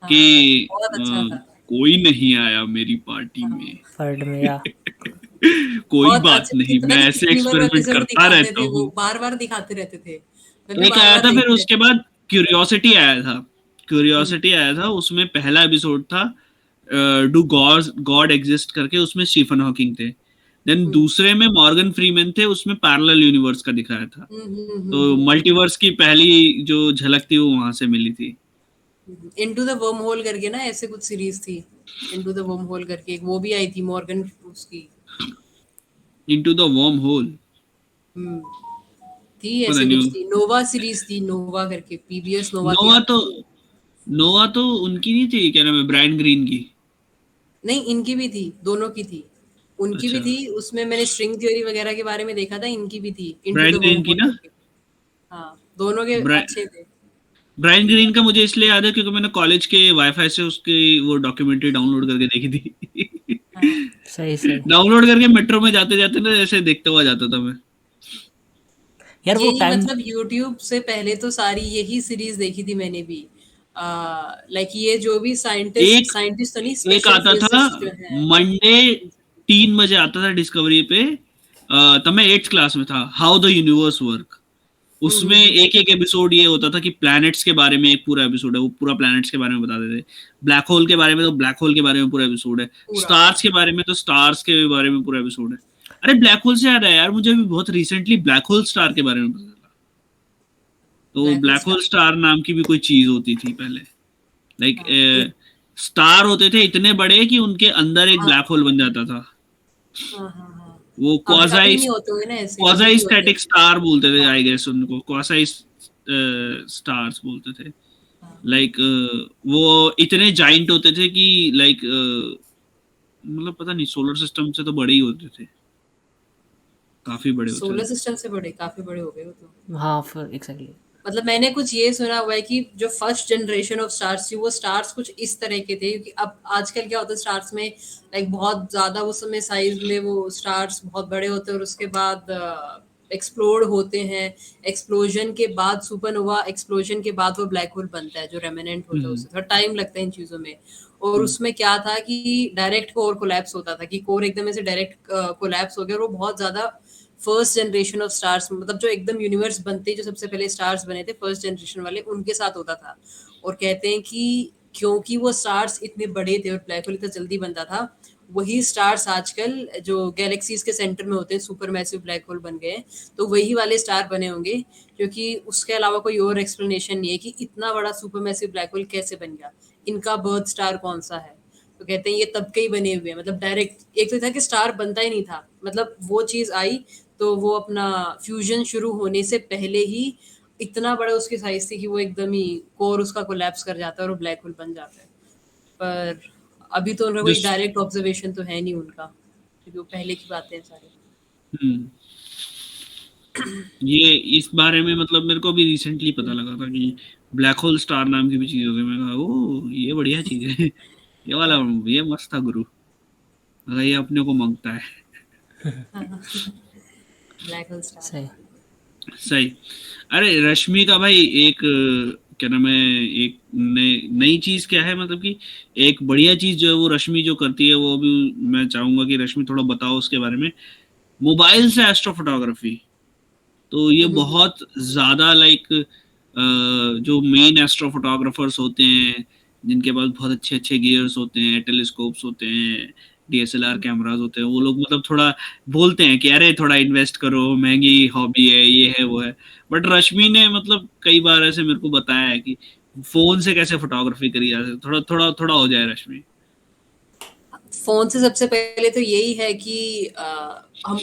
कि हाँ, बहुत अच्छा था। कोई नहीं आया मेरी पार्टी हाँ, में। वर्ल्ड में या कोई बहुत बात अच्छे नहीं, कितना मैं नहीं ऐसे कितनी बार वो एक्सपेरिमेंट एपिसोड करता दिखाते रहता थे, वो हूँ। बार-बार दिखाते रहते थे। मैं भी एक आया बार-बार था, फिर देखती उसके रहती थी। बाद क्यूरियोसिटी आया था। हुँ, क्यूरियोसिटी आया था, उसमें पहला एपिसोड था डू गॉड एग्जिस्ट करके, उसमें स्टीफन हॉकिंग थे। देन हुँ। दूसरे में मॉर्गन फ्रीमैन थे, उसमें पैरेलल यूनिवर्स का दिखाया था। हुँ, हुँ, हुँ, तो हुँ। मल्टीवर्स की पहली जो झलक थी वो वहां से मिली थी। इनटू द वर्म होल करके ना ऐसे कुछ सीरीज थी। इनटू द वर्म होल करके एक वो भी आई थी मॉर्गन उसकी। Into the wormhole. Hmm, थी पता ऐसे कुछ नहीं। थी, नोवा सीरीज थी, नोवा करके, पीबीएस नोवा की नोवा आती तो थी। नोवा तो उनकी नहीं थी, क्या नाम है, ब्रायन ग्रीन की? नहीं, इनकी भी थी, दोनों की थी। उनकी भी अच्छा, थी, उसमें मैंने स्ट्रिंग थ्योरी वगैरह के बारे में देखा था, इनकी भी थी into Brian the worm green की होल ना। करके। हाँ, दोनों के अच्छे थे। ब्रायन ग्रीन का मुझे इसलिए याद है क्योंकि मैंने कॉलेज के वाईफाई से उसकी वो डॉक्यूमेंट्री डाउनलोड करके देखी थी। हाँ, सही सही। डाउनलोड करके मेट्रो में जाते जाते ना ऐसे देखते हुआ जाता था मैं। यार वो यही टाइम मतलब यूट्यूब से पहले तो सारी यही सीरीज देखी थी मैंने भी। लाइक ये जो भी साइंटिस्ट एक साइंटिस्ट तो नहीं, एक स्पेशल आता था फिजिसिस्ट जो है। मंडे 3 बजे आता था डिस्कवरी पे, तब मैं 8th क्लास में था, हाउ द यूनिवर्स वर्क। उसमें एक एक एपिसोड ये होता था कि प्लैनेट्स के बारे में एक पूरा एपिसोड है, वो पूरा प्लैनेट्स के बारे में बताते थे। ब्लैक होल के बारे में तो ब्लैक होल के बारे में पूरा एपिसोड है। पूरा स्टार्स के बारे में तो स्टार्स के बारे में पूरा एपिसोड है। अरे ब्लैक होल से याद है यार, मुझे अभी बहुत रिसेंटली ब्लैक होल स्टार के बारे में पता चला। तो black hole black hole star. Star नाम की भी कोई चीज होती थी पहले। लाइक हाँ स्टार होते थे इतने बड़े कि उनके अंदर एक हाँ ब्लैक होल बन जाता था। हाँ हाँ हाँ। वो अभी अभी क्वाजाई नहीं होते हुए ना, ऐसे अभी क्वाजाई नहीं होते। स्टैटिक स्टार बोलते थे हाँ आई गेस उनको, क्वाजाई स्टार्स बोलते थे। हाँ। लाइक वो इतने जाइंट होते थे कि लाइक मतलब पता नहीं, सोलर सिस्टम से तो बड़े ही होते थे, काफी बड़े होते सोलर थे। सिस्टम से बड़े, काफी बड़े हो गए वो तो। हाँ फिर एग्जैक्टली। मतलब मैंने कुछ ये सुना हुआ है कि जो फर्स्ट जनरेशन ऑफ स्टार्स थी, वो स्टार्स कुछ इस तरह के थे, क्योंकि अब आजकल क्या होता है स्टार्स में, लाइक बहुत ज्यादा उस समय साइज में वो स्टार्स बहुत बड़े होते हैं, और उसके बाद एक्सप्लोड होते हैं। एक्सप्लोजन के बाद सुपरनोवा एक्सप्लोजन के बाद वो ब्लैक होल बनता है जो रेमिनेंट होता है, हम्म उससे थोड़ा टाइम लगता है इन चीजों में। और हम्म उसमें क्या था कि डायरेक्ट कोर कोलैप्स होता था, कि कोर एकदम ऐसे डायरेक्ट कोलैप्स हो गया, और वो बहुत ज्यादा फर्स्ट जनरेशन ऑफ स्टार्स, मतलब जो एकदम यूनिवर्स बनते, जो सबसे पहले स्टार्स बने थे फर्स्ट जनरेशन वाले, उनके साथ होता था। और कहते हैं कि क्योंकि वो स्टार्स इतने बड़े थे और ब्लैक होल इतना जल्दी बनता था, वही स्टार्स आजकल जो गैलेक्सीज के सेंटर में होते हैं, सुपर मैसिव ब्लैक होल बन गए हैं। तो वही वाले स्टार बने होंगे, क्योंकि उसके अलावा कोई और एक्सप्लेनेशन नहीं है कि इतना बड़ा सुपर मैसिव ब्लैक होल कैसे बन गया, इनका बर्थ स्टार कौन सा है। तो कहते हैं ये तब के ही बने हुए हैं, मतलब डायरेक्ट एक तो था कि स्टार बनता ही नहीं था, मतलब वो चीज आई तो वो अपना फ्यूजन शुरू होने से पहले ही इतना बड़ा उसकी साइज थी कि वो एकदम ही कोर उसका कोलैप्स कर जाता है और ब्लैक होल बन जाता है। पर अभी तो उनका कोई जिस डायरेक्ट ऑब्जर्वेशन तो है नहीं उनका, क्योंकि वो पहले की बातें हैं सारी। हम्म ये इस बारे में मतलब मेरे को भी रिसेंटली पता लगा था कि ब्लैक होल स्टार नाम की भी चीज होगी। मैं कहा ओ ये बढ़िया चीज है। ये वाला, ये मस्त था गुरु, अगर ये अपने को मांगता है। Black hole star. सही। सही। अरे रश्मि का भाई एक क्या नाम है, एक नई चीज क्या है, मतलब कि एक बढ़िया चीज जो है वो रश्मि जो करती है, वो भी मैं चाहूंगा कि रश्मि थोड़ा बताओ उसके बारे में। मोबाइल से एस्ट्रो फोटोग्राफी, तो ये बहुत ज्यादा लाइक जो मेन एस्ट्रो फोटोग्राफर्स होते हैं, जिनके पास बहुत अच्छे अच्छे गियर्स होते हैं, टेलीस्कोप्स होते हैं, डीएसएलआर कैमरास होते हैं, वो लोग मतलब थोड़ा बोलते हैं कि अरे थोड़ा इन्वेस्ट करो, महंगी हॉबी है, ये है वो है। बट रश्मि ने मतलब कई बार ऐसे मेरे को बताया है कि फोन से कैसे फोटोग्राफी करी जा सकती है। थोड़ा थोड़ा थोड़ा हो जाए रश्मि। फोन से सबसे पहले तो यही है कि हम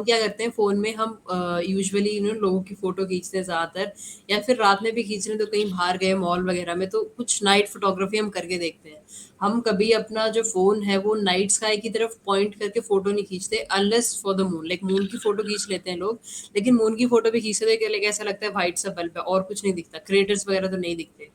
क्या करते हैं फोन में, हम यूजुअली लोगों की फोटो खींचते हैं ज्यादातर, या फिर रात में भी खींच रहे हैं तो कहीं बाहर गए मॉल वगैरह में, तो कुछ नाइट फोटोग्राफी हम करके देखते हैं। हम कभी अपना जो फोन है वो नाइट स्काई की तरफ पॉइंट करके फोटो नहीं खींचते, unless for the moon. Like moon की फोटो खींच लेते हैं लोग, लेकिन मून की फोटो भी खींचते थे कि ऐसा लगता है व्हाइट सा बल्ब है और कुछ नहीं दिखता, क्रेटर्स वगैरह तो नहीं दिखते।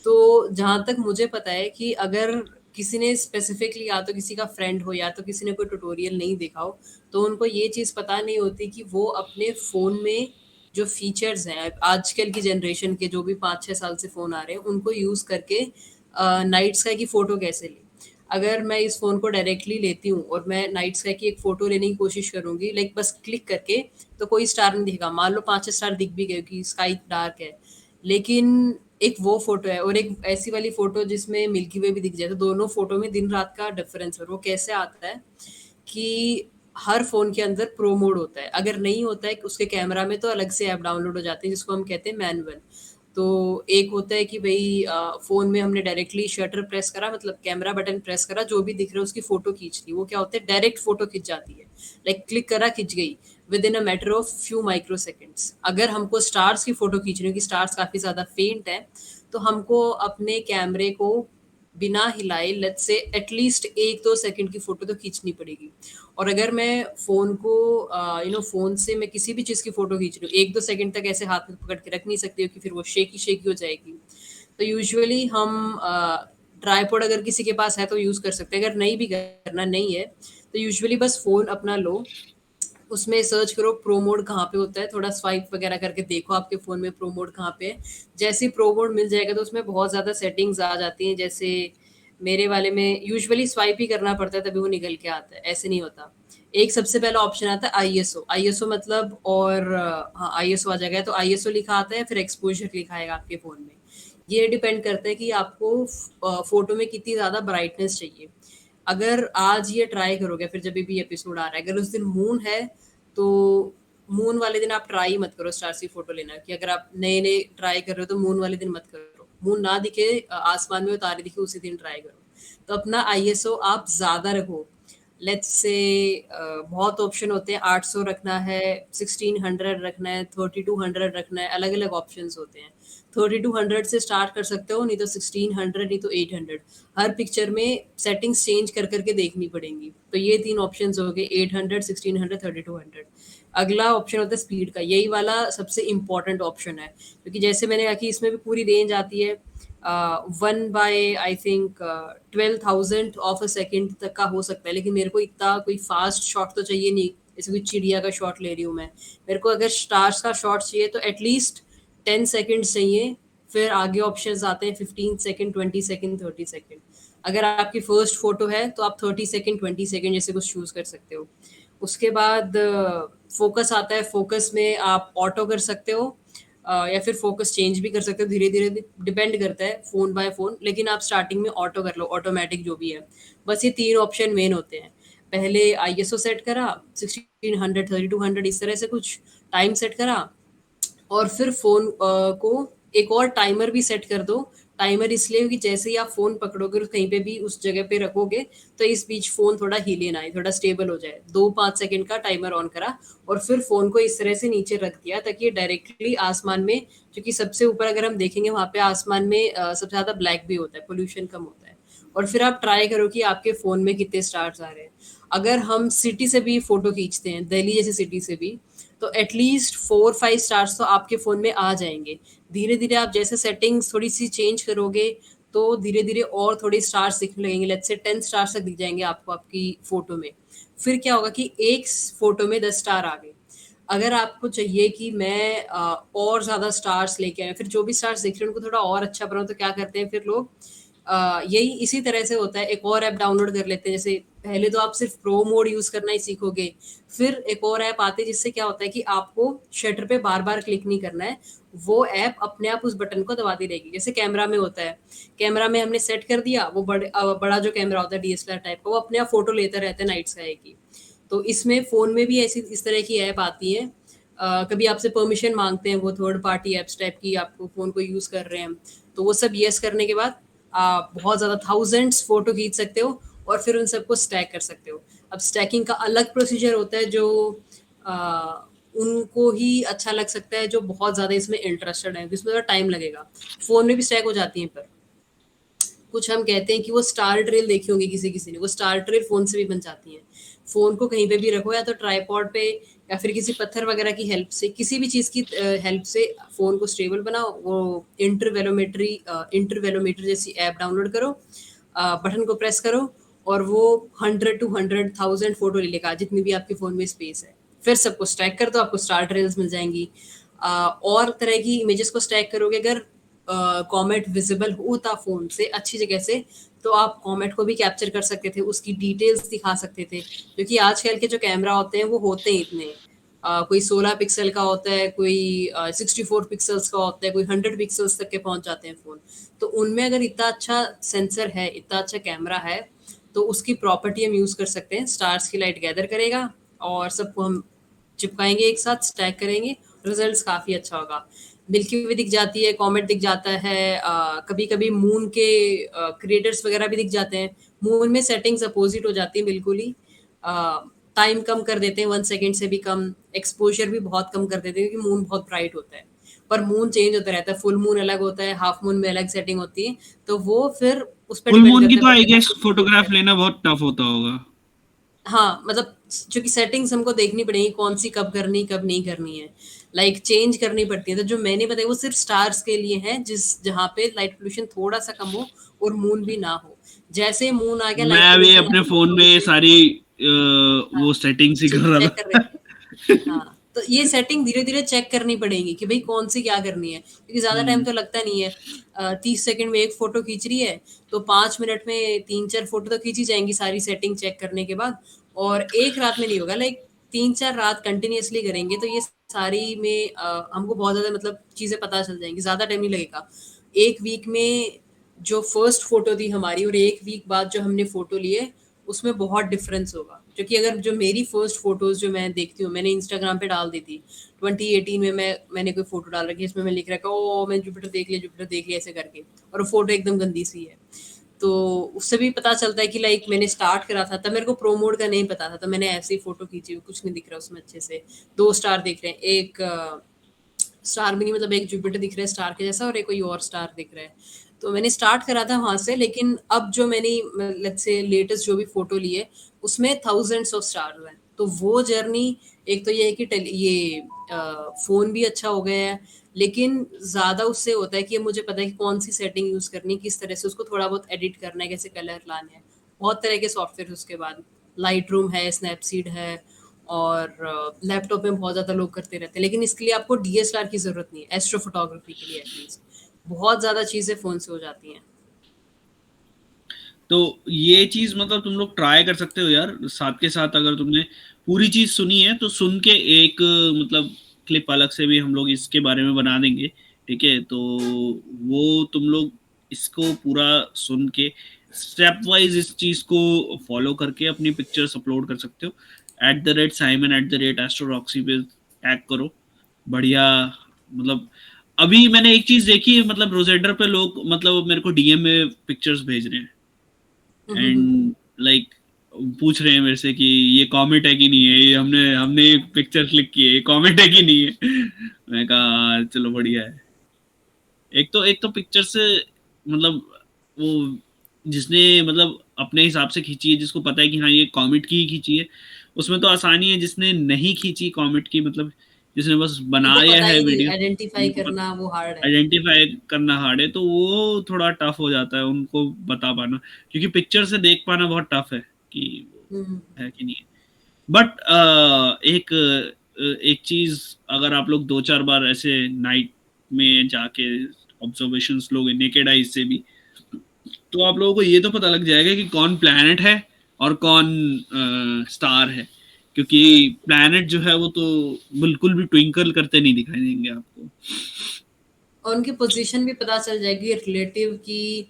तो जहाँ तक मुझे पता है कि अगर किसी ने स्पेसिफिकली, या तो किसी का फ्रेंड हो या तो किसी ने कोई ट्यूटोरियल नहीं देखा हो, तो उनको ये चीज़ पता नहीं होती कि वो अपने फ़ोन में जो फीचर्स हैं आजकल की जनरेशन के, जो भी 5-6 साल से फ़ोन आ रहे हैं, उनको यूज़ करके नाइट स्काई की फ़ोटो कैसे ली। अगर मैं इस फ़ोन को डायरेक्टली लेती हूँ और मैं नाइट स्काई की एक फ़ोटो लेने की कोशिश करूँगी, लाइक बस क्लिक करके, तो कोई स्टार नहीं दिखेगा। मान लो 5-6 स्टार दिख भी गए कि स्काई डार्क है, लेकिन एक वो फोटो है और एक ऐसी वाली फोटो जिसमें मिल्की वे भी दिख जाए, तो दोनों फोटो में दिन रात का डिफरेंस है। और वो कैसे आता है कि हर फोन के अंदर प्रो मोड होता है, अगर नहीं होता है उसके कैमरा में तो अलग से ऐप डाउनलोड हो जाते हैं जिसको हम कहते हैं मैनुअल। तो एक होता है कि भाई फोन में हमने डायरेक्टली शटर प्रेस करा, मतलब कैमरा बटन प्रेस करा, जो भी दिख रहा है उसकी फोटो खींच ली, वो क्या होता है डायरेक्ट फोटो खिंच जाती है। लाइक क्लिक करा खिंच गई with in a matter of few micro seconds. अगर हमको स्टार्स की फोटो खींचनी हो कि स्टार्स काफी ज्यादा फेंट है, तो हमको अपने कैमरे को बिना हिलाए लेट्स से एटलीस्ट 1-2 सेकंड की फोटो तो खींचनी पड़ेगी। और अगर मैं फोन को फोन से मैं किसी भी चीज की फोटो खींच रही हूँ, 1-2 सेकंड तक ऐसे हाथ में पकड़ के रख नहीं सकती, क्योंकि फिर वो शेकी शेकी हो जाएगी। तो यूजुअली हम ट्राईपॉड अगर किसी के पास है तो यूज कर सकते हैं, अगर नहीं भी करना नहीं है तो यूजुअली बस फोन अपना लो, उसमें सर्च करो प्रो मोड कहाँ पे होता है, थोड़ा स्वाइप वगैरह करके देखो आपके फ़ोन में प्रो मोड कहाँ पे है। जैसे ही प्रो मोड मिल जाएगा तो उसमें बहुत ज़्यादा सेटिंग्स आ जाती हैं, जैसे मेरे वाले में यूजुअली स्वाइप ही करना पड़ता है तभी वो निकल के आता है, ऐसे नहीं होता। एक सबसे पहला ऑप्शन आता है आईएसओ। आईएसओ मतलब और हाँ आईएसओ आ जाएगा, तो आईएसओ लिखा आता है, फिर एक्सपोजर लिखा आएगा आपके फ़ोन में। ये डिपेंड करता है कि आपको फ़ोटो में कितनी ज़्यादा ब्राइटनेस चाहिए। अगर आज ये ट्राई करोगे, फिर जब भी एपिसोड आ रहा है, अगर उस दिन मून है तो मून वाले दिन आप ट्राई मत करो स्टार्स की फोटो लेना, कि अगर आप नए नए ट्राई कर रहे हो तो मून वाले दिन मत करो। मून ना दिखे आसमान में, तारे दिखे, उसी दिन ट्राई करो। तो अपना आईएसओ आप ज्यादा रखो। लेट्स से बहुत ऑप्शन होते हैं, 800 रखना है, 1600 रखना है, 3200 रखना है, अलग अलग ऑप्शंस होते हैं। 3200 से स्टार्ट कर सकते हो, नहीं तो 1600, नहीं तो 800। हर पिक्चर में सेटिंग्स चेंज कर करके देखनी पड़ेंगी। तो ये 3 ऑप्शंस हो गए, 800, 1600, 3200। अगला ऑप्शन होता है स्पीड का। यही वाला सबसे इम्पोर्टेंट ऑप्शन है, क्योंकि जैसे मैंने कहा कि इसमें भी पूरी रेंज आती है 1 by I think 12,000 of a second तक का हो सकता है। लेकिन मेरे को इतना कोई फास्ट शॉट तो चाहिए नहीं, जैसे कोई चिड़िया का शॉट ले रही हूँ मैं। मेरे को अगर स्टार्स का शॉट चाहिए तो एटलीस्ट 10 सेकेंड चाहिए। फिर आगे ऑप्शंस आते हैं 15 सेकेंड, 20 सेकेंड, 30 सेकेंड। अगर आपकी फर्स्ट फोटो है तो आप 30 सेकेंड, 20 सेकेंड जैसे कुछ चूज कर सकते हो। उसके बाद फोकस आता है। फोकस में आप ऑटो कर सकते हो या फिर फोकस चेंज भी कर सकते हो, धीरे धीरे डिपेंड करता है फोन बाय फोन। लेकिन आप स्टार्टिंग में ऑटो कर लो, ऑटोमेटिक जो भी है। बस ये 3 ऑप्शन मेन होते हैं। पहले आईएसओ सेट करा 1600, 3200 इस तरह से कुछ टाइम सेट करा, और फिर फ़ोन को एक और टाइमर भी सेट कर दो। टाइमर इसलिए कि जैसे ही आप फ़ोन पकड़ोगे और कहीं पे भी उस जगह पे रखोगे, तो इस बीच फ़ोन थोड़ा हिले ना, थोड़ा स्टेबल हो जाए। 2-5 सेकंड का टाइमर ऑन करा और फिर फ़ोन को इस तरह से नीचे रख दिया ताकि ये डायरेक्टली आसमान में, क्योंकि सबसे ऊपर अगर हम देखेंगे वहाँ पे आसमान में सबसे ज़्यादा ब्लैक भी होता है, पोल्यूशन कम होता है। और फिर आप ट्राई करो कि आपके फ़ोन में कितने स्टार्स आ रहे हैं। अगर हम सिटी से भी फ़ोटो खींचते हैं, दिल्ली जैसी सिटी से भी, तो एटलीस्ट 4-5 स्टार्स तो आपके फ़ोन में आ जाएंगे। धीरे धीरे आप जैसे सेटिंग्स थोड़ी सी चेंज करोगे, तो धीरे धीरे और थोड़े स्टार्स दिखने लगेंगे। लेट्स से 10 स्टार्स तक दिख जाएंगे आपको आपकी फ़ोटो में। फिर क्या होगा कि एक फ़ोटो में 10 स्टार आ गए। अगर आपको चाहिए कि मैं और ज़्यादा स्टार्स लेके आए, फिर जो भी स्टार्स दिख रहे हैं उनको थोड़ा और अच्छा बनाऊँ, तो क्या करते हैं फिर लोग, यही इसी तरह से होता है। एक और ऐप डाउनलोड कर लेते हैं। जैसे पहले तो आप सिर्फ प्रो मोड यूज़ करना ही सीखोगे, फिर एक और ऐप आती है जिससे क्या होता है कि आपको शटर पे बार-बार क्लिक नहीं करना है। वो ऐप अपने आप उस बटन को दबाती रहेगी। जैसे कैमरा में होता है, कैमरा में हमने सेट कर दिया, वो बड़ा जो कैमरा होता है डीएसएलआर टाइप का, वो अपने आप फ़ोटो लेता रहता है नाइट स्काई की। तो इसमें फ़ोन में भी ऐसी इस तरह की ऐप आती है। कभी आपसे परमिशन मांगते हैं वो थर्ड पार्टी ऐप्स टाइप की, आपको फ़ोन को यूज़ कर रहे हैं, तो वो सब येस करने के बाद आप बहुत ज़्यादा थाउजेंड्स फ़ोटो खींच सकते हो और फिर उन सबको स्टैक कर सकते हो। अब स्टैकिंग का अलग प्रोसीजर होता है जो उनको ही अच्छा लग सकता है, जो बहुत ज़्यादा इसमें इंटरेस्टेड है, इसमें थोड़ा टाइम लगेगा। फ़ोन में भी स्टैक हो जाती हैं, पर कुछ हम कहते हैं कि वो स्टार ट्रेल देखी होंगी किसी किसी ने, वो स्टार ट्रेल फ़ोन से भी बन जाती हैं। फ़ोन को कहीं पे भी रखो, या तो ट्राइपॉड पे या फिर किसी पत्थर वगैरह की हेल्प से, किसी भी चीज़ की हेल्प से फ़ोन को स्टेबल बनाओ। वो इंटरवेलोमीटर जैसी ऐप डाउनलोड करो, बटन को प्रेस करो और वो 100 टू 100,000 फ़ोटो ले लेगा, जितनी भी आपके फ़ोन में स्पेस है। फिर सबको स्टैक कर दो, आपको स्टार ट्रेल्स मिल जाएंगी। और तरह की इमेजेस को स्टैक करोगे, अगर कॉमेट विजिबल होता फ़ोन से अच्छी जगह से, तो आप कॉमेट को भी कैप्चर कर सकते थे, उसकी डिटेल्स दिखा सकते थे। क्योंकि आजकल के जो कैमरा होते हैं वो होते हैं इतने, कोई 16 पिक्सल का होता है, कोई 64 पिक्सल्स का होता है, कोई 100 पिक्सल्स तक के पहुंच जाते हैं फ़ोन। तो उनमें अगर इतना अच्छा सेंसर है, इतना अच्छा कैमरा है, तो उसकी प्रॉपर्टी हम यूज़ कर सकते हैं। स्टार्स की लाइट गैदर करेगा और सबको हम चिपकाएंगे एक साथ, स्टैक करेंगे, रिजल्ट्स काफ़ी अच्छा होगा। मिल्की वे दिख जाती है, कॉमेट दिख जाता है, कभी कभी मून के क्रिएटर्स वगैरह भी दिख जाते हैं। मून में सेटिंग्स अपोजिट हो जाती है बिल्कुल ही। टाइम कम कर देते हैं, 1 सेकेंड से भी कम। एक्सपोजर भी बहुत कम कर देते हैं क्योंकि मून बहुत ब्राइट होता है। पर मून चेंज होता रहता है, फुल मून अलग होता है, हाफ मून में अलग सेटिंग होती है, तो वो फिर उस पर फुल डिपेंड मून की करता तो है आई बटन गेस आपको कितने फोटोग्राफ चाहिए। लेना बहुत टफ होता होगा। हाँ, मतलब क्योंकि सेटिंग्स हमको देखनी पड़ेगी कौन सी कब करनी, कब नहीं करनी है। लाइक चेंज करनी पड़ती है। तो जो मैंने बताया वो सिर्फ स्टार्स के लिए है, जहाँ पे लाइट पोल्यूशन थोड़ा सा कम हो और मून भी ना हो। जैसे मून आ गया, मैं लाइट अभी पोल्यूशन अपने फोन में सारी वो हाँ, सेटिंग्स ही कर रहा चेक कर रहे थे। था। हाँ, तो ये सेटिंग धीरे-धीरे चेक करनी पड़ेगी कि भई कौन-सी क्या करनी है, क्योंकि ज़्यादा टाइम हम्म। तो लगता नहीं है। 30 सेकंड में 1 फ़ोटो खींच रही है, तो 5 मिनट में 3-4 फ़ोटो तो खींची जाएँगी सारी सेटिंग चेक करने के बाद। और एक रात में नहीं होगा, लाइक 3-4 रात कंटिन्यूअसली करेंगे तो ये सारी में हमको बहुत ज़्यादा मतलब चीज़ें पता चल जाएँगी, ज़्यादा टाइम नहीं लगेगा। 1 वीक में जो फर्स्ट फ़ोटो थी हमारी और 1 वीक बाद जो हमने फ़ोटो लिए, उसमें बहुत डिफ़रेंस होगा। क्योंकि अगर जो मेरी फर्स्ट फ़ोटोज़ जो मैं देखती हूँ, मैंने इंस्टाग्राम पे डाल दी थी। 2018 में मैंने कोई फ़ोटो डाल रखी है, इसमें मैं लिख रखा है, ओह! मैंने जुपिटर देख लिया ऐसे करके, और वो फ़ोटो एकदम गंदी-सी है। तो उससे भी पता चलता है कि लाइक मैंने स्टार्ट करा था, तब मेरे को प्रो मोड का नहीं पता था, तो मैंने ऐसे ही फ़ोटो खींची हुई, कुछ नहीं दिख रहा उसमें अच्छे से। 2 स्टार दिख रहे हैं, एक स्टार भी नहीं, मतलब एक जुपिटर दिख रहा है स्टार के जैसा और एक कोई और स्टार दिख रहा है। तो मैंने स्टार्ट करा था वहाँ से, लेकिन अब जो मैंने लेट्स से लेटेस्ट जो भी फ़ोटो ली है, उसमें थाउज़ेंड्स ऑफ स्टार्स हैं। तो वो जर्नी, एक तो ये है कि ये फ़ोन भी अच्छा हो गया है, लेकिन ज़्यादा उससे होता है कि अब मुझे पता है कि कौन-सी सेटिंग यूज़ करनी है, किस तरह से उसको थोड़ा बहुत एडिट करना है, कैसे कलर लाने हैं। बहुत तरह के सॉफ्टवेयर उसके बाद, लाइटरूम है, स्नैपसीड है, और लैपटॉप में बहुत ज़्यादा लोग करते रहते हैं, लेकिन इसके लिए आपको डीएसएलआर की ज़रूरत नहीं है, एस्ट्रो फोटोग्राफी के लिए एटलीस्ट। बहुत ज़्यादा चीज़ें फ़ोन से हो जाती हैं। तो ये चीज मतलब तुम लोग ट्राई कर सकते हो यार, साथ के साथ अगर तुमने पूरी चीज सुनी है तो सुन के एक मतलब क्लिप अलग से भी हम लोग इसके बारे में बना देंगे, ठीक है? तो वो तुम लोग इसको पूरा सुन के स्टेप वाइज इस चीज को फॉलो करके अपनी पिक्चर्स अपलोड कर सकते हो। @Simon @AstroRoxy पे टैग करो, बढ़िया। मतलब अभी मैंने एक चीज देखी है, मतलब रोजेडर पे लोग मतलब मेरे को डीएम में पिक्चर्स भेज रहे हैं हुँ, हुँ, हुँ। एंड लाइक पूछ रहे हैं मेरे से कि ये कॉमेट है कि नहीं है, ये हमने पिक्चर क्लिक की है, ये कॉमेट है कि नहीं है। मैं कहा चलो बढ़िया है। एक तो पिक्चर से मतलब वो जिसने मतलब अपने हिसाब से खींची है, जिसको पता है कि हाँ ये कॉमेट की ही खींची है, उसमें तो आसानी है। जिसने नहीं खींची कॉमेट की, मतलब जिसने बस उनको बनाया पता है ही नहीं, वीडियो, आइडेंटिफ़ाई उनको करना वो हार्ड है। आइडेंटिफाई करना हार्ड है, तो वो थोड़ा टफ हो जाता है उनको बता पाना, क्योंकि पिक्चर से देख पाना बहुत टफ है कि हुँ, हुँ। वो है कि नहीं है। बट एक चीज, अगर आप लोग 2-4 बार ऐसे नाइट में जाके ऑब्जर्वेशंस लोगे नेकेड आईज से भी, तो आप लोगों को ये तो पता लग जाएगा कि कौन प्लैनेट है और कौन स्टार है, क्योंकि प्लैनेट जो है वो तो बिल्कुल भी ट्विंकल करते नहीं दिखाई देंगे आपको। और उनकी पोजीशन भी पता चल जाएगी रिलेटिव कि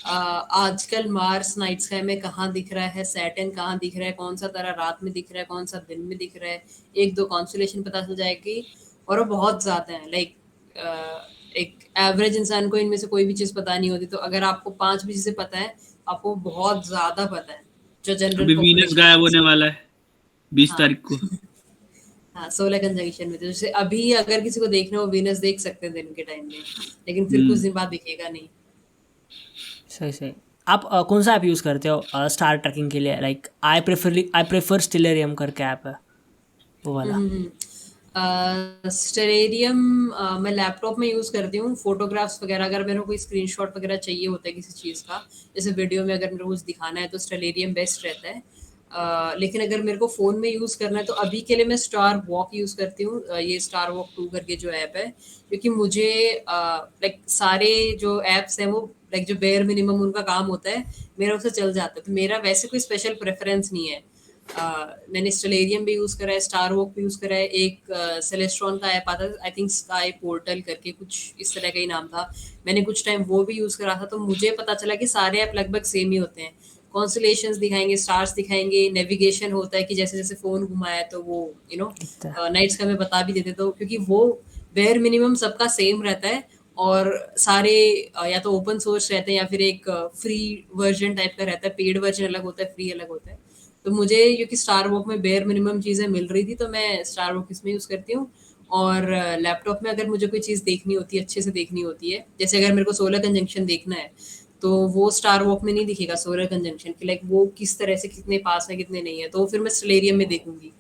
आजकल मार्स नाइट स्काई में कहाँ दिख रहा है, सैटर्न कहाँ दिख रहा है, कौन सा तारा रात में दिख रहा है, कौन सा दिन में दिख रहा है। 1-2 कॉन्स्टेलेशन पता चल जाएगी, और वो बहुत ज़्यादा है। लाइक एक एवरेज इंसान को इनमें से कोई भी चीज़ पता नहीं होती, तो अगर आपको 5 भी चीज़ें पता है, आपको बहुत ज़्यादा पता है, जो जनरल अभी वीनस पॉपुलेशन है गायब होने उससे। वाला है 20 तारीख हाँ। को। हाँ, सोलर कंजंक्शन में, तो जैसे अभी अगर किसी को देखना हो वीनस देख सकते हैं दिन के टाइम में, लेकिन फिर कुछ हम्म। दिन बाद दिखेगा नहीं। सही सही। आप कौन सा ऐप यूज़ करते हो स्टार ट्रैकिंग के लिए? लाइक आई प्रेफर स्टेलेरियम करके ऐप है, वो वाला। स्टेरेडियम मैं लैपटॉप में यूज़ करती हूँ, फ़ोटोग्राफ्स वगैरह अगर मेरे को कोई स्क्रीनशॉट वगैरह चाहिए होता है किसी चीज़ का, जैसे वीडियो में अगर मेरे को कुछ दिखाना है तो स्टेरेडियम बेस्ट रहता है। लेकिन अगर मेरे को फ़ोन में यूज़ करना है तो अभी के लिए मैं स्टार वॉक यूज़ करती हूँ, ये स्टार वॉक 2 करके जो ऐप है, क्योंकि मुझे लाइक सारे जो ऐप्स हैं वो लाइक जो बेयर मिनिमम उनका काम होता है, मेरा उससे चल जाता है। तो मेरा वैसे कोई स्पेशल प्रेफ़रेंस नहीं है। मैंने स्टेलेरियम भी यूज़ करा है, स्टार वॉक भी यूज़ करा है, एक सेलेस्ट्रॉन का ऐप आता है, आई थिंक स्काई पोर्टल करके कुछ इस तरह का ही नाम था। मैंने कुछ टाइम वो भी यूज़ करा था, तो मुझे पता चला कि सारे ऐप लगभग सेम ही होते हैं। कॉन्स्टेलेशंस दिखाएँगे, स्टार्स दिखाएँगे, नेविगेशन होता है कि जैसे-जैसे फ़ोन घुमाया तो वो दिखता है। नाइट स्काई में बता भी देते, तो क्योंकि वो बेयर मिनिमम सबका सेम रहता है, और सारे या तो ओपन सोर्स रहते हैं या फिर एक फ्री वर्ज़न टाइप का रहता है, पेड वर्ज़न अलग होता है, फ्री अलग होता है। तो मुझे क्योंकि स्टार वॉक में बेयर मिनिमम चीज़ें मिल रही थी, तो मैं स्टार वॉक इसमें यूज़ करती हूँ। और लैपटॉप में अगर मुझे कोई चीज़ देखनी होती है, अच्छे से देखनी होती है, जैसे अगर मेरे को सोलर कंजंक्शन देखना है, तो वो स्टार वॉक में नहीं दिखेगा सोलर कंजंक्शन कि लाइक वो किस तरह से कितने पास है, कितने नहीं है, तो फिर मैं स्टेलेरियम में देखूँगी।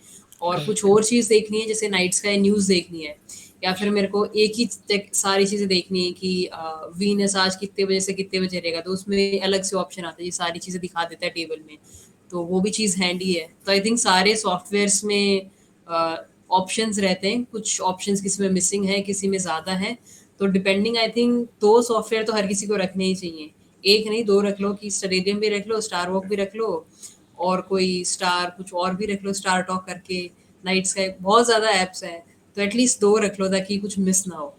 और कुछ राइट। और चीज़ देखनी है, जैसे नाइट स्काई न्यूज़ देखनी है, या फिर मेरे को एक ही सारी चीज़ें देखनी है कि वीनस आज कितने बजे से कितने बजे रहेगा, तो उसमें अलग से ऑप्शन आता है, ये सारी चीज़ें दिखा देता है टेबल में। तो वो भी चीज़ हैंडी है। तो आई थिंक सारे सॉफ्टवेयर्स में ऑप्शंस रहते हैं, कुछ ऑप्शंस किसी में मिसिंग है, किसी में ज़्यादा है। तो डिपेंडिंग आई थिंक 2 सॉफ्टवेयर तो हर किसी को रखने ही चाहिए। 1 नहीं 2 रख लो, कि स्टेरेडियम भी रख लो, स्टार वॉक भी रख लो, और कोई स्टार कुछ और भी रख लो, स्टार टॉक करके, नाइट स्काई, बहुत ज़्यादा ऐप्स हैं, तो एटलीस्ट 2 रख लो ताकि कुछ मिस ना हो।